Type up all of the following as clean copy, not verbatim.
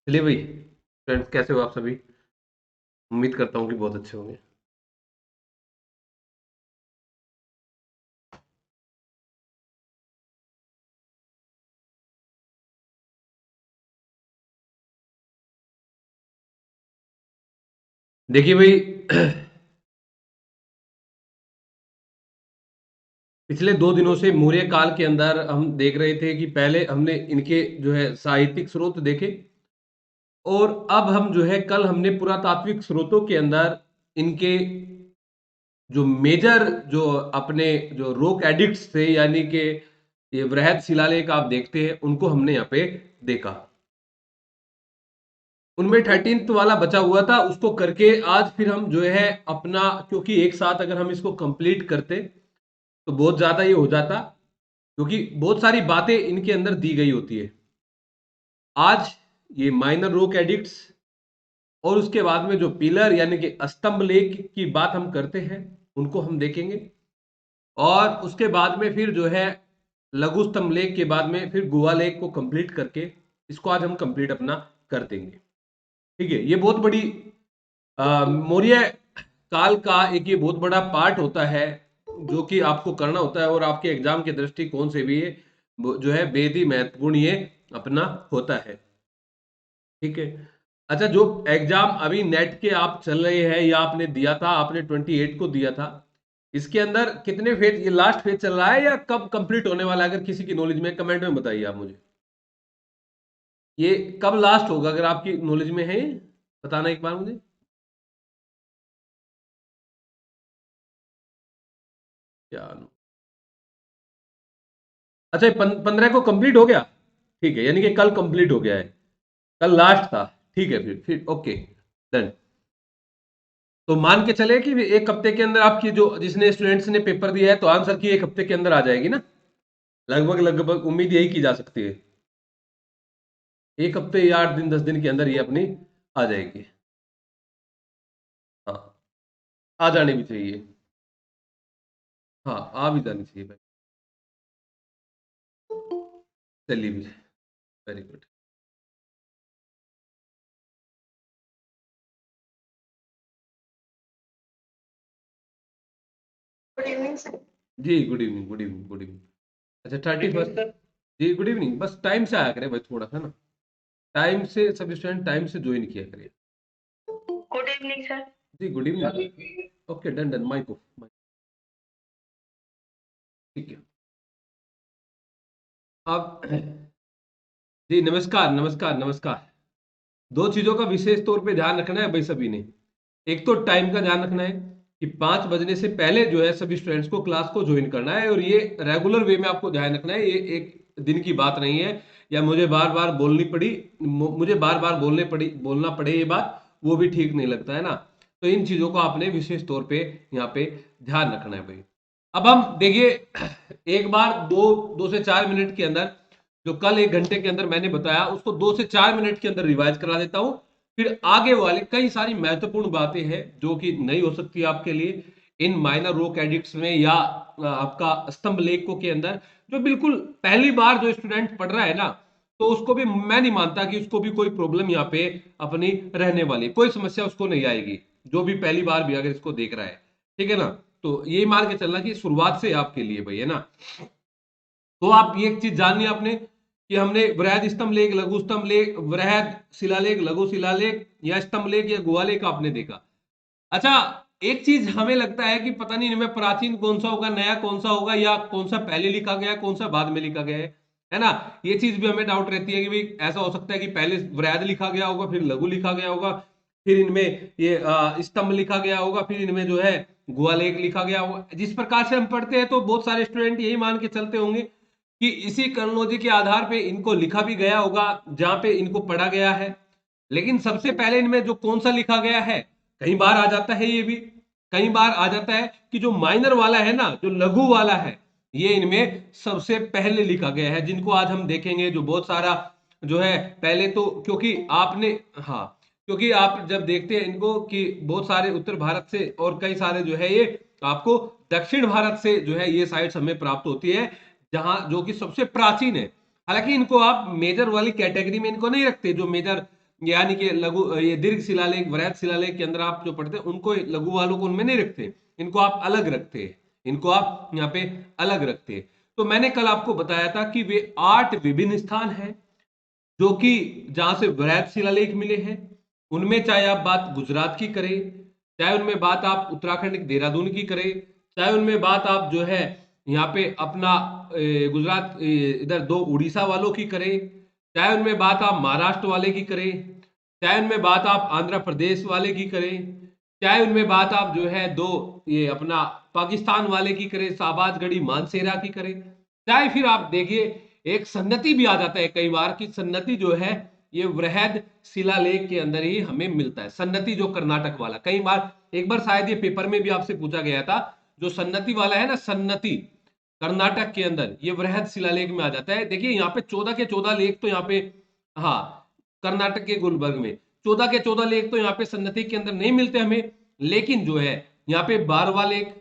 चलिए भाई फ्रेंड्स, कैसे हो आप सभी। उम्मीद करता हूँ कि बहुत अच्छे होंगे। देखिए भाई, पिछले 2 दिनों से मौर्य काल के अंदर हम देख रहे थे कि पहले हमने इनके जो है साहित्यिक स्रोत देखे, और अब हम जो है कल हमने पुरातात्विक स्रोतों के अंदर इनके जो मेजर जो अपने जो रोक एडिक्ट्स थे, यानी कि ये वृहद शिलालेख आप देखते हैं, उनको हमने यहाँ पे देखा। उनमें 13th वाला बचा हुआ था, उसको करके आज फिर हम जो है अपना, क्योंकि एक साथ अगर हम इसको कंप्लीट करते तो बहुत ज्यादा ये हो जाता, क्योंकि बहुत सारी बातें इनके अंदर दी गई होती है। आज ये माइनर रोक एडिक्ट्स और उसके बाद में जो पिलर यानी कि स्तंभ लेख की बात हम करते हैं, उनको हम देखेंगे। और उसके बाद में फिर जो है लघु स्तंभ लेख के बाद में फिर गुहा लेख को कंप्लीट करके इसको आज हम कंप्लीट अपना कर देंगे। ठीक है, ये बहुत बड़ी मौर्य काल का एक ये बहुत बड़ा पार्ट होता है जो कि आपको करना होता है, और आपके एग्जाम के दृष्टिकोण से भी ये जो है बेहद ही महत्वपूर्ण ये अपना होता है। ठीक है। अच्छा, जो एग्जाम अभी नेट के आप चल रहे हैं या आपने दिया था, आपने 28 को दिया था, इसके अंदर कितने फेज, ये लास्ट फेज चल रहा है या कब कंप्लीट होने वाला है? अगर किसी की नॉलेज में कमेंट में बताइए आप मुझे, ये कब लास्ट होगा अगर आपकी नॉलेज में है, बताना एक बार मुझे। क्या? अच्छा, 15 को कंप्लीट हो गया। ठीक है, यानी कि कल कंप्लीट हो गया है, कल लास्ट था। ठीक है, फिर ओके, डन। तो मान के चले कि एक हफ्ते के अंदर आपकी जो जिसने स्टूडेंट्स ने पेपर दिया है, तो आंसर की एक हफ्ते के अंदर आ जाएगी ना, लगभग लगभग उम्मीद यही की जा सकती है। एक हफ्ते या 8 दिन 10 दिन के अंदर ये अपनी आ जाएगी। हाँ, आ जानी भी चाहिए। हाँ, आ भी जानी चाहिए भाई। चलिए भी, very good. Good evening sir. जी, good evening, good evening, good evening. अच्छा, 31st। जी, गुड इवनिंग। बस टाइम से आया करे भाई, थोड़ा सा ना टाइम से, सब स्टूडेंट टाइम से ज्वाइन किया करिए। Good evening sir. जी, good evening. Okay, done done, mic off. ठीक है। अब जी, नमस्कार नमस्कार नमस्कार। दो चीजों का विशेष तौर पे ध्यान रखना है भाई सभी ने। एक तो टाइम का ध्यान रखना है कि 5 बजने से पहले जो है सभी स्टूडेंट्स को क्लास को ज्वाइन करना है, और ये रेगुलर वे में आपको ध्यान रखना है, ये एक दिन की बात नहीं है, या मुझे बार बार बोलनी पड़ी, मुझे बार बार बोलना पड़े ये बात, वो भी ठीक नहीं लगता है ना। तो इन चीजों को आपने विशेष तौर पे यहाँ पे ध्यान रखना है भाई। अब हम देखिए, एक बार 2 से 4 मिनट के अंदर, जो कल 1 घंटे के अंदर मैंने बताया, उसको 2 से 4 मिनट के अंदर रिवाइज करा देता हूं। फिर आगे वाले कई सारी महत्वपूर्ण बातें हैं जो कि नहीं हो सकती आपके लिए इन माइनर रो कैडिट्स में, या आपका स्तंभ लेखों के अंदर, जो बिल्कुल पहली बार जो स्टूडेंट पढ़ रहा है ना, तो उसको भी मैं नहीं मानता कि उसको भी कोई प्रॉब्लम यहाँ पे अपनी रहने वाली, कोई समस्या उसको नहीं आएगी, जो भी पहली बार भी अगर इसको देख रहा है। ठीक है ना। तो ये मान के चलना कि शुरुआत से आपके लिए भाई, है ना। तो आप ये एक चीज जाननी है आपने कि हमने वृहद स्तंभ लेख, लघु स्तंभ लेख, वृहद शिलालेख, लघु शिलालेख, या स्तंभ लेख या गुहा लेख आपने देखा। अच्छा, एक चीज हमें लगता है कि पता नहीं इनमें प्राचीन कौन सा होगा, नया कौन सा होगा, या कौन सा पहले लिखा गया है, कौन सा बाद में लिखा गया है ना। ये चीज भी हमें डाउट रहती है कि भाई ऐसा हो सकता है कि पहले वृहद लिखा गया होगा, फिर लघु लिखा गया होगा, फिर इनमें ये स्तंभ लिखा गया होगा, फिर इनमें जो है गुहा लेख लिखा गया होगा। जिस प्रकार से हम पढ़ते हैं, तो बहुत सारे स्टूडेंट यही मान के चलते होंगे कि इसी क्रोनोलॉजी के आधार पे इनको लिखा भी गया होगा जहां पे इनको पढ़ा गया है। लेकिन सबसे पहले इनमें जो कौन सा लिखा गया है, कई बार आ जाता है ये भी, कई बार आ जाता है कि जो माइनर वाला है ना, जो लघु वाला है, ये इनमें सबसे पहले लिखा गया है, जिनको आज हम देखेंगे, जो बहुत सारा जो है पहले तो, क्योंकि आपने, हाँ, क्योंकि आप जब देखते हैं इनको कि बहुत सारे उत्तर भारत से और कई सारे जो है ये आपको दक्षिण भारत से जो है ये साइट्स हमें प्राप्त होती है, जहां जो कि सबसे प्राचीन है। हालांकि इनको आप मेजर वाली कैटेगरी में इनको नहीं रखते, जो मेजर यानी कि लघु ये दीर्घ शिलालेख, वृहद शिलालेख के अंदर आप जो पढ़ते हैं उनको, लघु वालों को उनमें नहीं रखते, इनको आप अलग रखते हैं, इनको आप यहाँ पे अलग रखते हैं। तो मैंने कल आपको बताया था कि वे 8 विभिन्न स्थान हैं जो कि जहां से वृहद शिलालेख मिले हैं। उनमें चाहे आप बात गुजरात की करें, चाहे उनमें बात आप उत्तराखंड के देहरादून की करें, चाहे उनमें बात आप जो है यहाँ पे अपना गुजरात इधर 2 उड़ीसा वालों की करें, चाहे उनमें बात आप महाराष्ट्र वाले की करें, चाहे उनमें बात आप आंध्र प्रदेश वाले की करें, चाहे उनमें बात आप जो है 2 ये अपना पाकिस्तान वाले की करें, शाहबाज गढ़ी मानसेरा की करें, चाहे फिर आप देखिए एक सन्नति भी आ जाता है कई बार कि सन्नति जो है ये वृहद शिलालेख के अंदर ही हमें मिलता है। सन्नति जो कर्नाटक वाला, कई बार एक बार शायद ये पेपर में भी आपसे पूछा गया था, जो सन्नति वाला है ना, सन्नति कर्नाटक के अंदर ये वृहद शिलालेख में आ जाता है। देखिए यहाँ पे 14 के 14 लेख तो यहाँ पे, हाँ, कर्नाटक के गुलबर्ग में 14 के 14 लेख तो यहाँ पे सन्नति के अंदर नहीं मिलते हमें, लेकिन जो है यहाँ पे 12वां लेख,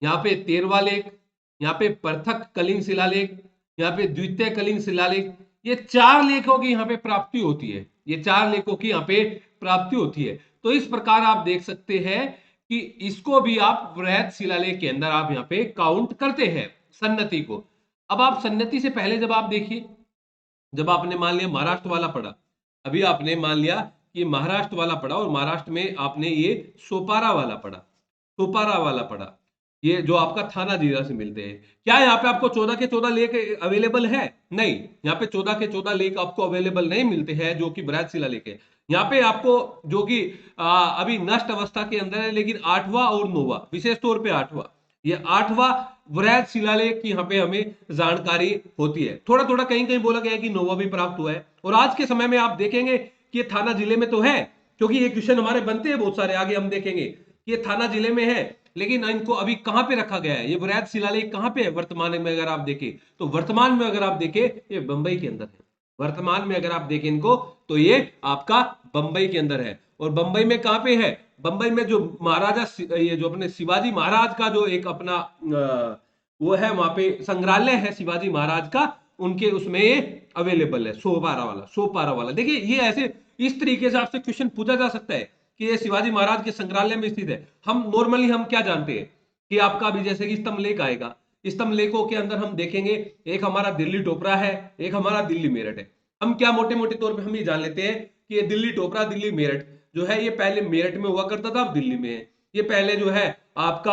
यहाँ पे 13वां लेख, यहाँ पे पृथक कलिंग शिलालेख, यहाँ पे द्वितीय कलिंग शिलालेख, ये 4 लेखों की यहाँ पे प्राप्ति होती है, ये 4 लेखों की यहाँ पे प्राप्ति होती है। तो इस प्रकार आप देख सकते हैं कि इसको भी आप वृहद शिलालेख के अंदर आप यहाँ पे काउंट करते हैं सन्नति को। अब आप सन्नति से पहले जब आप देखिए, जब आपने मान लिया महाराष्ट्र वाला पढ़ा, अभी आपने मान लिया कि महाराष्ट्र वाला पढ़ा और महाराष्ट्र में आपने ये सोपारा वाला पढ़ा, सोपारा वाला पढ़ा, ये जो आपका थाना जिला से मिलते हैं। क्या यहाँ पे आपको 14 के 14 लेख अवेलेबल है? नहीं, यहाँ पे 14 के 14 लेख आपको अवेलेबल नहीं मिलते हैं जो कि बृहद शिलालेख है। यहाँ पे आपको जो कि अभी नष्ट अवस्था के अंदर है, लेकिन 8वां और 9वां, विशेष तौर पे 8वां, ये 8वां वृहद शिलालेख की यहाँ पे हमें जानकारी होती है। थोड़ा थोड़ा कहीं कहीं बोला गया है कि 9वां भी प्राप्त हुआ है, और आज के समय में आप देखेंगे कि ये थाना जिले में तो है, क्योंकि ये क्वेश्चन हमारे बनते हैं बहुत सारे, आगे हम देखेंगे कि ये थाना जिले में है, लेकिन इनको अभी कहां पे रखा गया है, ये वृहद शिलालेख कहां पे है वर्तमान में? अगर आप देखें तो वर्तमान में अगर आप देखें ये बंबई के अंदर है, वर्तमान में अगर आप देखें इनको तो ये आपका बंबई के अंदर है। और बंबई में कहां पे है? बंबई में जो महाराजा, ये जो अपने शिवाजी महाराज का जो एक अपना वो है, वहां पे संग्रहालय है शिवाजी महाराज का, उनके उसमें ये अवेलेबल है, सोपारा वाला, सोपारा वाला। देखिए ये ऐसे इस तरीके से आपसे क्वेश्चन पूछा जा सकता है कि ये शिवाजी महाराज के संग्रहालय में स्थित है। हम नॉर्मली हम क्या जानते हैं कि आपका भी जैसे कि स्तंभ लेख आएगा, स्तंभ लेखों के अंदर हम देखेंगे एक हमारा दिल्ली टोपरा है, एक हमारा दिल्ली मेरठ है। हम क्या मोटे मोटे तौर पे हम ये जान लेते हैं कि ये दिल्ली टोपरा, दिल्ली मेरठ जो है ये पहले मेरठ में हुआ करता था, अब दिल्ली में है। ये पहले जो है आपका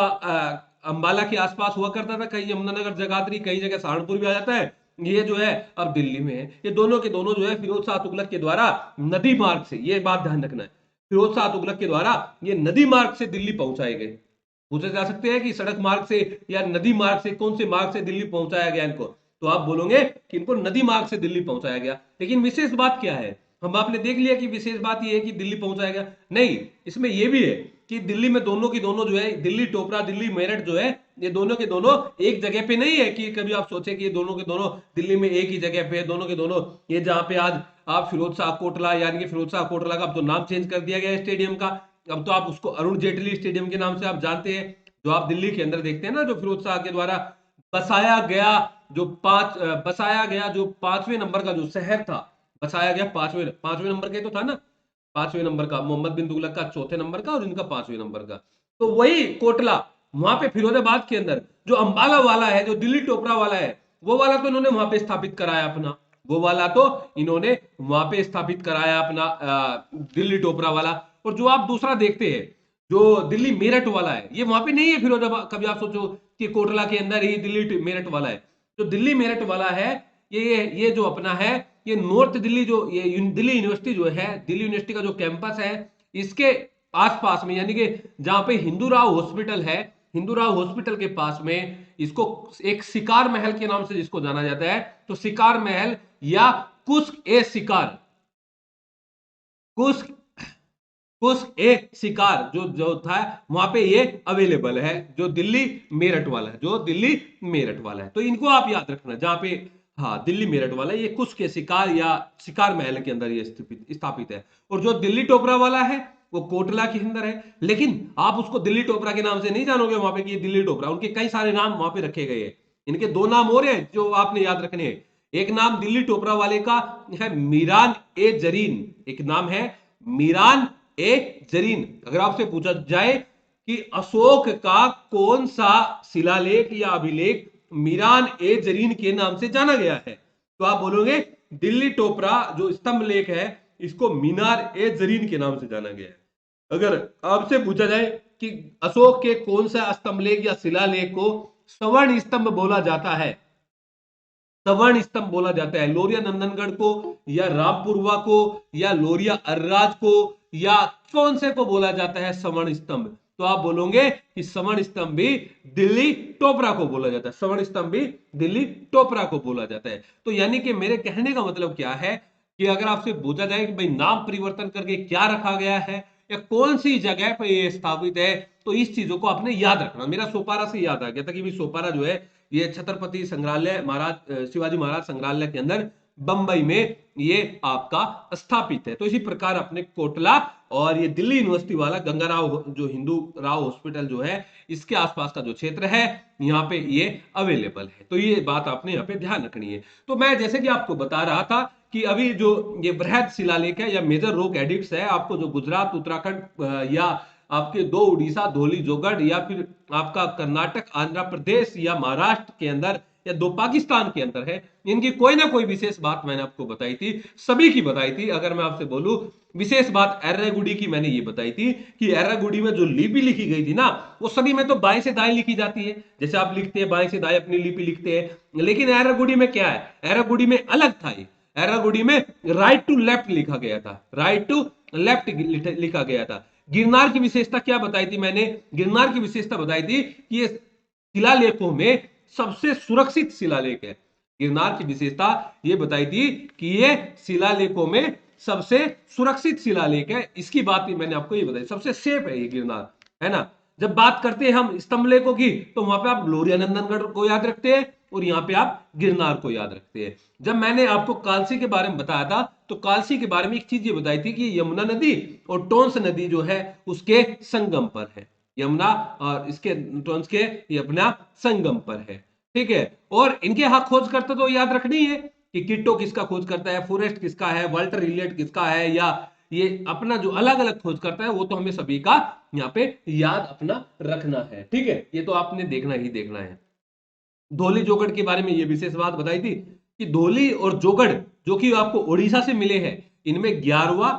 अंबाला के आसपास हुआ करता था, कहीं यमुनानगर, जगाधरी, कई जगह सहारनपुर भी आ जाता है, ये जो है अब दिल्ली में है। ये दोनों के दोनों जो है फिरोज शाह तुगलक के द्वारा नदी मार्ग से, ये बात ध्यान रखना है, फिरोज शाह तुगलक के द्वारा ये नदी मार्ग से दिल्ली पहुंचाए गए। पूछे जा सकते हैं कि सड़क मार्ग से या नदी मार्ग से, कौन से मार्ग से दिल्ली पहुंचाया गया इनको, तो आप बोलोगे कि इनको नदी मार्ग से दिल्ली पहुंचाया गया। लेकिन विशेष बात क्या है, हम आपने देख लिया कि विशेष बात ये है कि दिल्ली पहुंचाया गया, नहीं, इसमें यह भी है कि दिल्ली में दोनों की दोनों जो है, दिल्ली टोपरा, दिल्ली मेरठ जो है, ये दोनों के दोनों एक जगह पे नहीं है कि कभी आप सोचे कि ये दोनों के दोनों दिल्ली में एक ही जगह पे है। दोनों के दोनों ये जहां पे आज आप फिरोज शाह कोटला, यानी कि फिरोज शाह कोटला का अब तो नाम चेंज कर दिया गया है स्टेडियम का, अब तो आप उसको अरुण जेटली स्टेडियम के नाम से आप जानते हैं, जो आप दिल्ली के अंदर देखते हैं ना, जो फिरोज शाह के द्वारा बसाया गया, बसाया गया जो 5वें नंबर का जो शहर था, बसाया गया 5वें नंबर का तो था ना, 5वें नंबर का, मोहम्मद बिन तुगलक का 4थे नंबर का और इनका 5वें नंबर का, तो वही कोटला, वहां पे फिरोजाबाद के अंदर जो अंबाला वाला है, जो दिल्ली टोपरा वाला है, वो वाला तो इन्होंने वहां पे स्थापित कराया अपना, वो वाला तो इन्होंने वहां पे स्थापित कराया अपना दिल्ली टोपरा वाला। और जो आप दूसरा देखते हैं जो दिल्ली मेरठ वाला है, ये वहां पे नहीं है फिरोजाबाद, कभी आप सोचो कि कोटला के अंदर ही दिल्ली मेरठ वाला है। जो दिल्ली मेरठ वाला है ये जो अपना है, ये नॉर्थ दिल्ली, जो ये दिल्ली यूनिवर्सिटी जो है, दिल्ली यूनिवर्सिटी का जो कैंपस है, इसके आसपास में, यानी कि जहां पे हिंदूराव हॉस्पिटल है, हिंदूराव हॉस्पिटल के पास में इसको एक शिकार महल के नाम से जिसको जाना जाता है, तो शिकार महल या कुस्क ए शिकार, कुस्क कुस्क ए शिकार जो था, वहां पे ये अवेलेबल है, जो दिल्ली मेरठ वाला है, जो दिल्ली मेरठ वाला है। तो इनको आप याद रखना, जहां पे हाँ दिल्ली मेरठ वाला ये कुस्क ए शिकार या शिकार महल के अंदर ये स्थापित है। और जो दिल्ली टोपरा वाला है वो कोटला के अंदर है, लेकिन आप उसको दिल्ली टोपरा के नाम से नहीं जानोगे वहां पे कि दिल्ली टोपरा, उनके कई सारे नाम वहां पे रखे गए हैं। इनके 2 नाम और हैं जो आपने याद रखने हैं, एक नाम दिल्ली टोपरा वाले का है मीरान ए जरीन, एक नाम है मीरान ए जरीन। अगर आपसे पूछा जाए कि अशोक का कौन सा शिलालेख या अभिलेख मीरान ए जरीन के नाम से जाना गया है, तो आप बोलोगे दिल्ली टोपरा जो स्तंभ लेख है इसको मीनार ए जरीन के नाम से जाना गया है। अगर आपसे पूछा जाए कि अशोक के कौन सा स्तंभ लेख या शिलालेख को सवर्ण स्तंभ बोला जाता है, सवर्ण स्तंभ बोला जाता है, लोरिया नंदनगढ़ को या रामपुरवा को या लोरिया अर्राज को या कौन से को बोला जाता है सवर्ण स्तंभ, तो आप बोलोगे कि सवर्ण स्तंभ भी दिल्ली टोपरा को बोला जाता है, सवर्ण स्तंभ भी दिल्ली टोपरा को बोला जाता है। तो यानी कि मेरे कहने का मतलब क्या है कि अगर आपसे पूछा जाए कि भाई नाम परिवर्तन करके क्या रखा गया है या कौन सी जगह पर यह स्थापित है, तो इस चीजों को आपने याद रखना। मेरा सोपारा से याद आ गया था कि भाई सोपारा जो है ये छत्रपति संग्रहालय महाराज शिवाजी महाराज संग्रहालय के अंदर बंबई में ये आपका स्थापित है। तो इसी प्रकार अपने कोटला और ये दिल्ली यूनिवर्सिटी वाला गंगाराव जो हिंदू राव हॉस्पिटल जो है इसके आसपास का जो क्षेत्र है यहाँ पे ये अवेलेबल है। तो ये बात आपने यहाँ पे ध्यान रखनी है। तो मैं जैसे कि आपको बता रहा था कि अभी जो ये बृहद शिलालेख है या मेजर रॉक एडिक्ट्स है, आपको जो गुजरात उत्तराखंड या आपके दो उड़ीसा धौली जोगढ़ या फिर आपका कर्नाटक आंध्र प्रदेश या महाराष्ट्र के अंदर या दो पाकिस्तान के अंदर है, इनकी कोई ना कोई विशेष बात मैंने आपको बताई थी, सभी की बताई थी। अगर मैं आपसे बोलूं विशेष बात एर्रागुडी की मैंने ये बताई थी कि एर्रागुडी में जो लिपि लिखी गई थी ना वो सभी में तो बाएं से दाएं लिखी जाती है, जैसे आप लिखते हैं बाएं से दाएं अपनी लिपि लिखते हैं, लेकिन एर्रागुडी में क्या है, एर्रागुडी में अलग था। ये एर्रागुडी में राइट टू लेफ्ट लिखा गया था, राइट टू लेफ्ट लिखा गया था। गिरनार की विशेषता क्या बताई थी मैंने, गिरनार की विशेषता बताई थी कि ये शिलालेखों में सबसे सुरक्षित शिलालेख है। गिरनार की विशेषता ये बताई थी कि ये शिलालेखों में सबसे सुरक्षित शिलालेख है, इसकी बात भी मैंने आपको ये बताई, सबसे सेफ है ये गिरनार, है ना। जब बात करते हैं हम स्तंभ लेखों की तो वहां पे आप लोरिया नंदनगढ़ को याद रखते हैं और यहाँ पे आप गिरनार को याद रखते हैं। जब मैंने आपको कालसी के बारे में बताया था तो कालसी के बारे में एक चीज ये बताई थी कि यमुना नदी और टोंस नदी जो है उसके संगम पर है, यमुना और इसके टोंस के ये अपना संगम पर है, ठीक है। और इनके यहाँ खोज करते तो याद रखनी है कि किट्टो किसका खोज करता है, फॉरेस्ट किसका है, वाल्टर इलियट किसका है, या ये अपना जो अलग अलग खोज करता है वो तो हमें सभी का यहाँ पे याद अपना रखना है, ठीक है। ये तो आपने देखना ही देखना है। धौली जोगढ़ के बारे में ये विशेष बात बताई थी कि धौली और जोगढ़ जो कि आपको उड़ीसा से मिले हैं, इनमें 11वां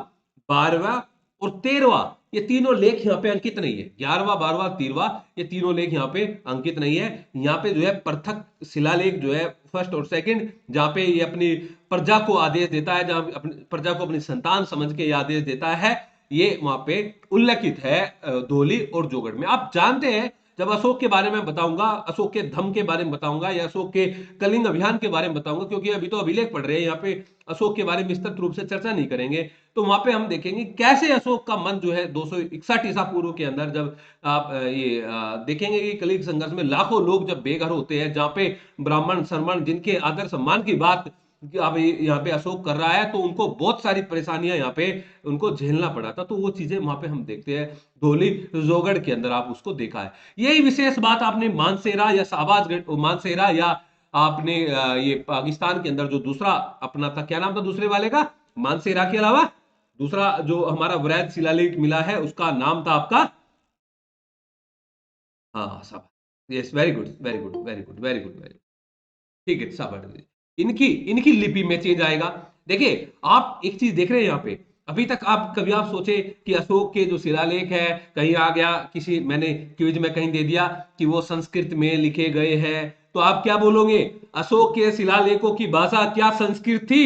12वां और 13वां ये तीनों लेख यहाँ पे अंकित नहीं है। 11वां 12वां 13वां ये तीनों लेख यहाँ पे अंकित नहीं है। यहाँ पे जो है पृथक शिलालेख जो है फर्स्ट और सेकंड, जहाँ पे ये अपनी प्रजा को आदेश देता है, जहाँ अपनी प्रजा को अपनी संतान समझ के ये आदेश देता है, ये वहां पे उल्लेखित है धौली और जोगढ़ में। आप जानते हैं जब अशोक के बारे में बताऊंगा, अशोक के धम्म के बारे में बताऊंगा या अशोक के कलिंग अभियान के बारे में बताऊंगा, क्योंकि अभी तो अभिलेख पढ़ रहे हैं यहाँ पे, अशोक के बारे में विस्तृत रूप से चर्चा नहीं करेंगे, तो वहां पे हम देखेंगे कैसे अशोक का मन जो है 261 ईसा पूर्व के अंदर, जब आप ये देखेंगे कि कलिंग संघर्ष में लाखों लोग जब बेघर होते हैं, जहाँ पे ब्राह्मण शर्मण जिनके आदर सम्मान की बात अब यहाँ पे अशोक कर रहा है, तो उनको बहुत सारी परेशानियां यहाँ पे उनको झेलना पड़ा था। तो वो चीजें वहां पे हम देखते हैं धौली जोगढ़ के अंदर आप उसको देखा है। यही विशेष बात आपने मानसेरा या शाहबाज मानसेरा या आपने ये पाकिस्तान के अंदर जो दूसरा अपना था, क्या नाम था दूसरे वाले का, मानसेरा के अलावा दूसरा जो हमारा वृहद शिलालेख मिला है उसका नाम था आपका, हाँ सब, yes very good very good very good very good very good, ठीक है शाबाश। इनकी इनकी लिपि में चेंज आएगा। देखिए आप एक चीज देख रहे हैं यहाँ पे, अभी तक आप कभी आप सोचे कि अशोक के जो शिलालेख है कहीं आ गया, किसी मैंने क्विज में कहीं दे दिया कि वो संस्कृत में लिखे गए हैं, तो आप क्या बोलोगे, अशोक के शिलालेखों की भाषा क्या संस्कृत थी,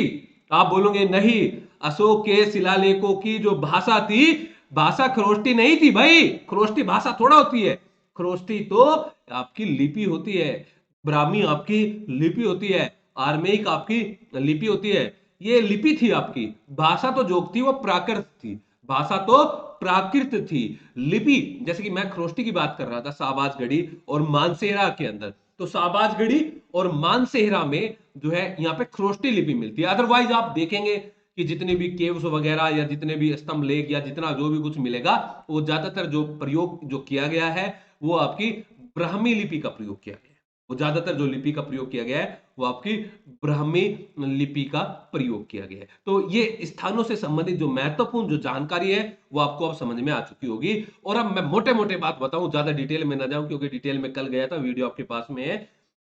आप बोलोगे नहीं, अशोक के शिलालेखों की जो भाषा थी, भाषा खरोष्टी नहीं थी भाई, खरोष्टी भाषा थोड़ा होती है, खरोष्टी तो आपकी लिपि होती है, ब्राह्मी आपकी लिपि होती है, आर्मेयिक आपकी लिपि होती है, ये लिपि थी आपकी, भाषा तो जो थी वो प्राकृत थी, भाषा तो प्राकृत थी, लिपि जैसे कि मैं खरोष्टी की बात कर रहा था शाहबाजगढ़ी और मानसेरा के अंदर, तो शाहबाजगढ़ी और मानसेरा में जो है यहाँ पे खरोष्टी लिपि मिलती है। अदरवाइज आप देखेंगे कि जितने भी केव्स वगैरह या जितने भी स्तंभ लेख या जितना जो भी कुछ मिलेगा वो ज्यादातर जो प्रयोग जो किया गया है वो आपकी ब्राह्मी लिपि का प्रयोग किया गया है। वो ज्यादातर जो लिपि का प्रयोग किया गया है वो आपकी ब्राह्मी लिपि का प्रयोग किया गया है। तो ये स्थानों से संबंधित जो महत्वपूर्ण जो जानकारी है वो आपको अब समझ में आ चुकी होगी। और अब मैं मोटे मोटे बात बताऊं, ज्यादा डिटेल में ना जाऊं क्योंकि डिटेल में कल गया था, वीडियो आपके पास में है,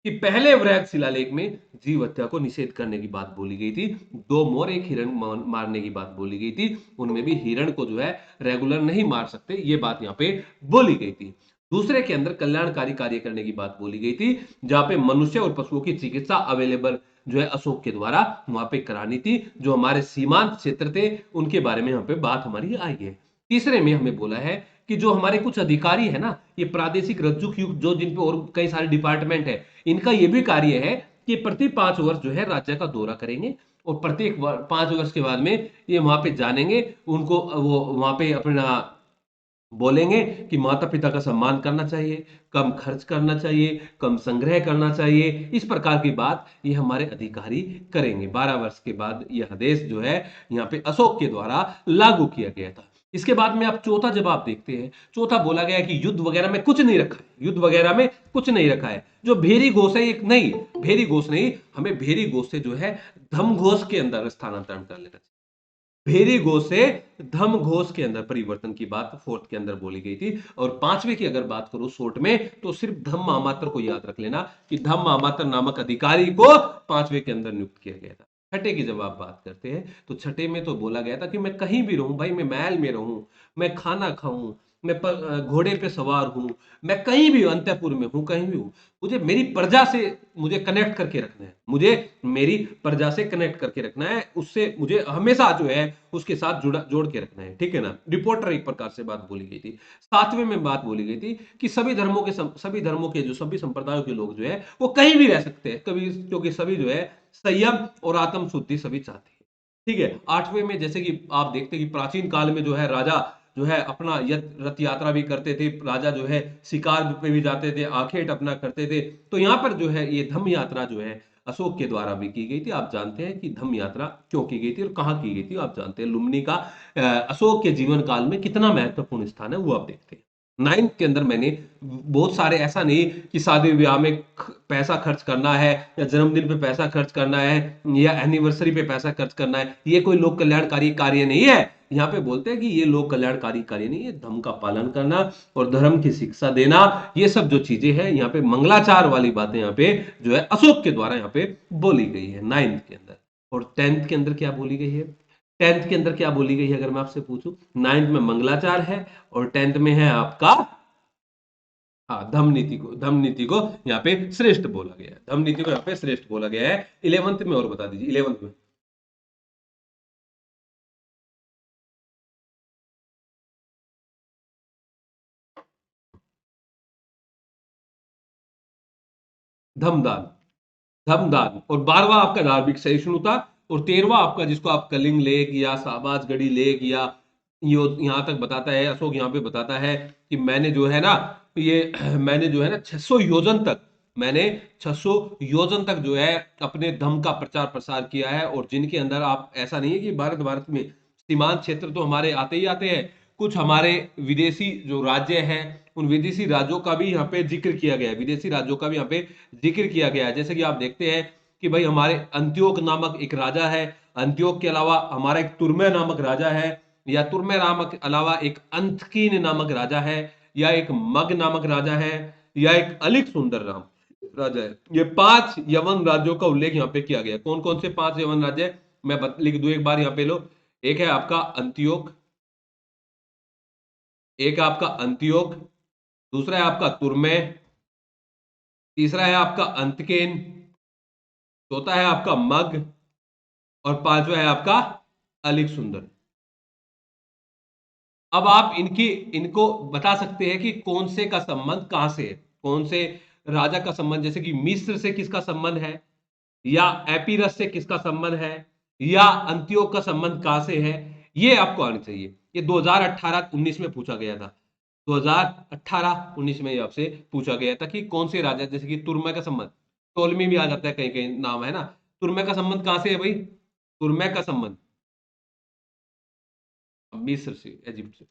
कि पहले वृहद शिलालेख में जीव हत्या को निषेध करने की बात बोली गई थी, 2 मोर 1 हिरण मारने की बात बोली गई थी, उनमें भी हिरण को जो है रेगुलर नहीं मार सकते, ये बात यहाँ पे बोली गई थी। दूसरे के अंदर कल्याणकारी कार्य करने की बात बोली गई थी, जहां पे मनुष्य और पशुओं की चिकित्सा अवेलेबल जो है अशोक के द्वारा वहां पे करानी थी। जो हमारे सीमांत क्षेत्र थे उनके बारे में यहाँ पे बात हमारी आई है। तीसरे में हमें बोला है कि जो हमारे कुछ अधिकारी है ना, ये प्रादेशिक रज्जुक जो जिन पे और कई सारे डिपार्टमेंट है, इनका ये भी कार्य है कि प्रति 5 वर्ष जो है राज्य का दौरा करेंगे और प्रत्येक 5 वर्ष के बाद में ये वहां पे जानेंगे, उनको वो वहां पे अपना बोलेंगे कि माता पिता का सम्मान करना चाहिए, कम खर्च करना चाहिए, कम संग्रह करना चाहिए, इस प्रकार की बात ये हमारे अधिकारी करेंगे। 12 वर्ष के बाद यह आदेश जो है यहाँ पे अशोक के द्वारा लागू किया गया था। इसके बाद में आप चौथा जवाब देखते हैं, चौथा बोला गया कि युद्ध वगैरह में कुछ नहीं रखा है, युद्ध वगैरह में कुछ नहीं रखा है। जो भेरी घोष है एक नहीं, भेरी घोष नहीं, हमें भेरी घोष से जो है धम घोष के अंदर स्थानांतरण कर लेना चाहिए। भेरी घोष से धम घोष के अंदर परिवर्तन की बात फोर्थ के अंदर बोली गई थी। और पांचवे की अगर बात करूं शॉर्ट में, तो सिर्फ धम महामात्र को याद रख लेना कि धम महामात्र नामक अधिकारी को पांचवे के अंदर नियुक्त किया गया था। छठे की जब आप बात करते हैं तो छठे में तो बोला गया था कि मैं कहीं भी रहूं भाई, मैं महल में रहूं, मैं खाना खाऊं, मैं घोड़े पे सवार हूं, मैं कहीं भी अंतःपुर में हूं, कहीं भी हूं, मुझे मेरी प्रजा से मुझे कनेक्ट करके रखना है, मुझे मेरी प्रजा से कनेक्ट करके रखना है, उससे मुझे हमेशा जो है उसके साथ जोड़ के रखना है, ठीक है ना। रिपोर्टर एक प्रकार से बात बोली गई थी। सातवें में बात बोली गई थी कि सभी धर्मों के जो सभी संप्रदायों के लोग जो है वो कहीं भी रह सकते हैं कभी, क्योंकि सभी जो है संयम और आत्म शुद्धि सभी चाहते हैं, ठीक है। आठवें में जैसे कि आप देखते हैं कि प्राचीन काल में जो है राजा जो है अपना रथ यात्रा भी करते थे, राजा जो है शिकार पे भी जाते थे, आखेट अपना करते थे। तो यहाँ पर जो है ये धम्म यात्रा जो है अशोक के द्वारा भी की गई थी। आप जानते हैं कि धम्म यात्रा क्यों की गई थी और कहाँ की गई थी, आप जानते हैं। लुम्बिनी का अशोक के जीवन काल में कितना महत्वपूर्ण स्थान है वो आप देखते हैं। 9th के अंदर मैंने बहुत सारे, ऐसा नहीं कि शादी ब्याह में पैसा खर्च करना है या जन्मदिन पे पैसा खर्च करना है या एनिवर्सरी पे पैसा खर्च करना है, ये कोई लोक कल्याणकारी कार्य नहीं है। यहाँ पे बोलते हैं कि ये लोक कल्याणकारी कार्य नहीं है, धर्म का पालन करना और धर्म की शिक्षा देना, ये सब जो चीजें हैं यहाँ पे मंगलाचार वाली बातें यहाँ पे जो है अशोक के द्वारा यहाँ पे बोली गई है 9th के अंदर। और 10th के अंदर क्या बोली गई है, 10th के अंदर क्या बोली गई है अगर मैं आपसे पूछूं, 9th में मंगलाचार है और 10th में है आपका, हाँ, धम्म नीति को यहाँ पे श्रेष्ठ बोला गया है, धम्म नीति को यहाँ पे श्रेष्ठ बोला गया है। 11th में और बता दीजिए, 11th में। धमदान, धमदान। और 12वां आपका धार्मिक सहिष्णुता। और 13वां आपका जिसको आप कलिंग लेक या शाहबाजगढ़ी लेक या यो यहाँ तक बताता है अशोक, यहाँ पे बताता है कि मैंने जो है ना ये मैंने जो है ना 600 योजन तक, मैंने 600 योजन तक जो है अपने धम्म का प्रचार प्रसार किया है। और जिनके अंदर आप, ऐसा नहीं है कि भारत में सीमांत क्षेत्र तो हमारे आते ही आते हैं, कुछ हमारे विदेशी जो राज्य हैं उन विदेशी राज्यों का भी यहाँ पे जिक्र किया गया है, विदेशी राज्यों का भी यहाँ पे जिक्र किया गया है। जैसे कि आप देखते हैं कि भाई हमारे अंत्योक नामक एक राजा है, अंत्योक के अलावा हमारा एक तुर्मे नामक राजा है, या तुर्मे नामक अलावा एक अंतकीन नामक राजा है, या एक मग नामक राजा है, या एक अलिक सुंदर राम राजा है। ये 5 यवन राज्यों का उल्लेख यहाँ पे किया गया। कौन कौन से 5 यवन राज्य है मैं लिख दूं एक बार यहाँ पे लो। एक है आपका अंत्योक, एक है आपका अंत्योक, दूसरा है आपका तुर्मे, तीसरा है आपका अंतकेन, चौथा है आपका मग, और पांचवा है आपका अलिक सुंदर। अब आप इनको बता सकते हैं कि कौन से का संबंध कहां से है, कौन से राजा का संबंध, जैसे कि मिस्र से किसका संबंध है, या एपीरस से किसका संबंध है, या अंत्योक का संबंध कहां से है, ये आपको आनी चाहिए। ये 2018-19 में पूछा गया था, 2018-19 में आपसे पूछा गया था कि कौन से राजा, जैसे कि तुर्मे का संबंध, टोलमी भी आ जाता है कहीं कहीं नाम है ना, तुर्मे का संबंध कहां से है भाई, तुर्मे का संबंध मिस्र से, इजिप्ट से।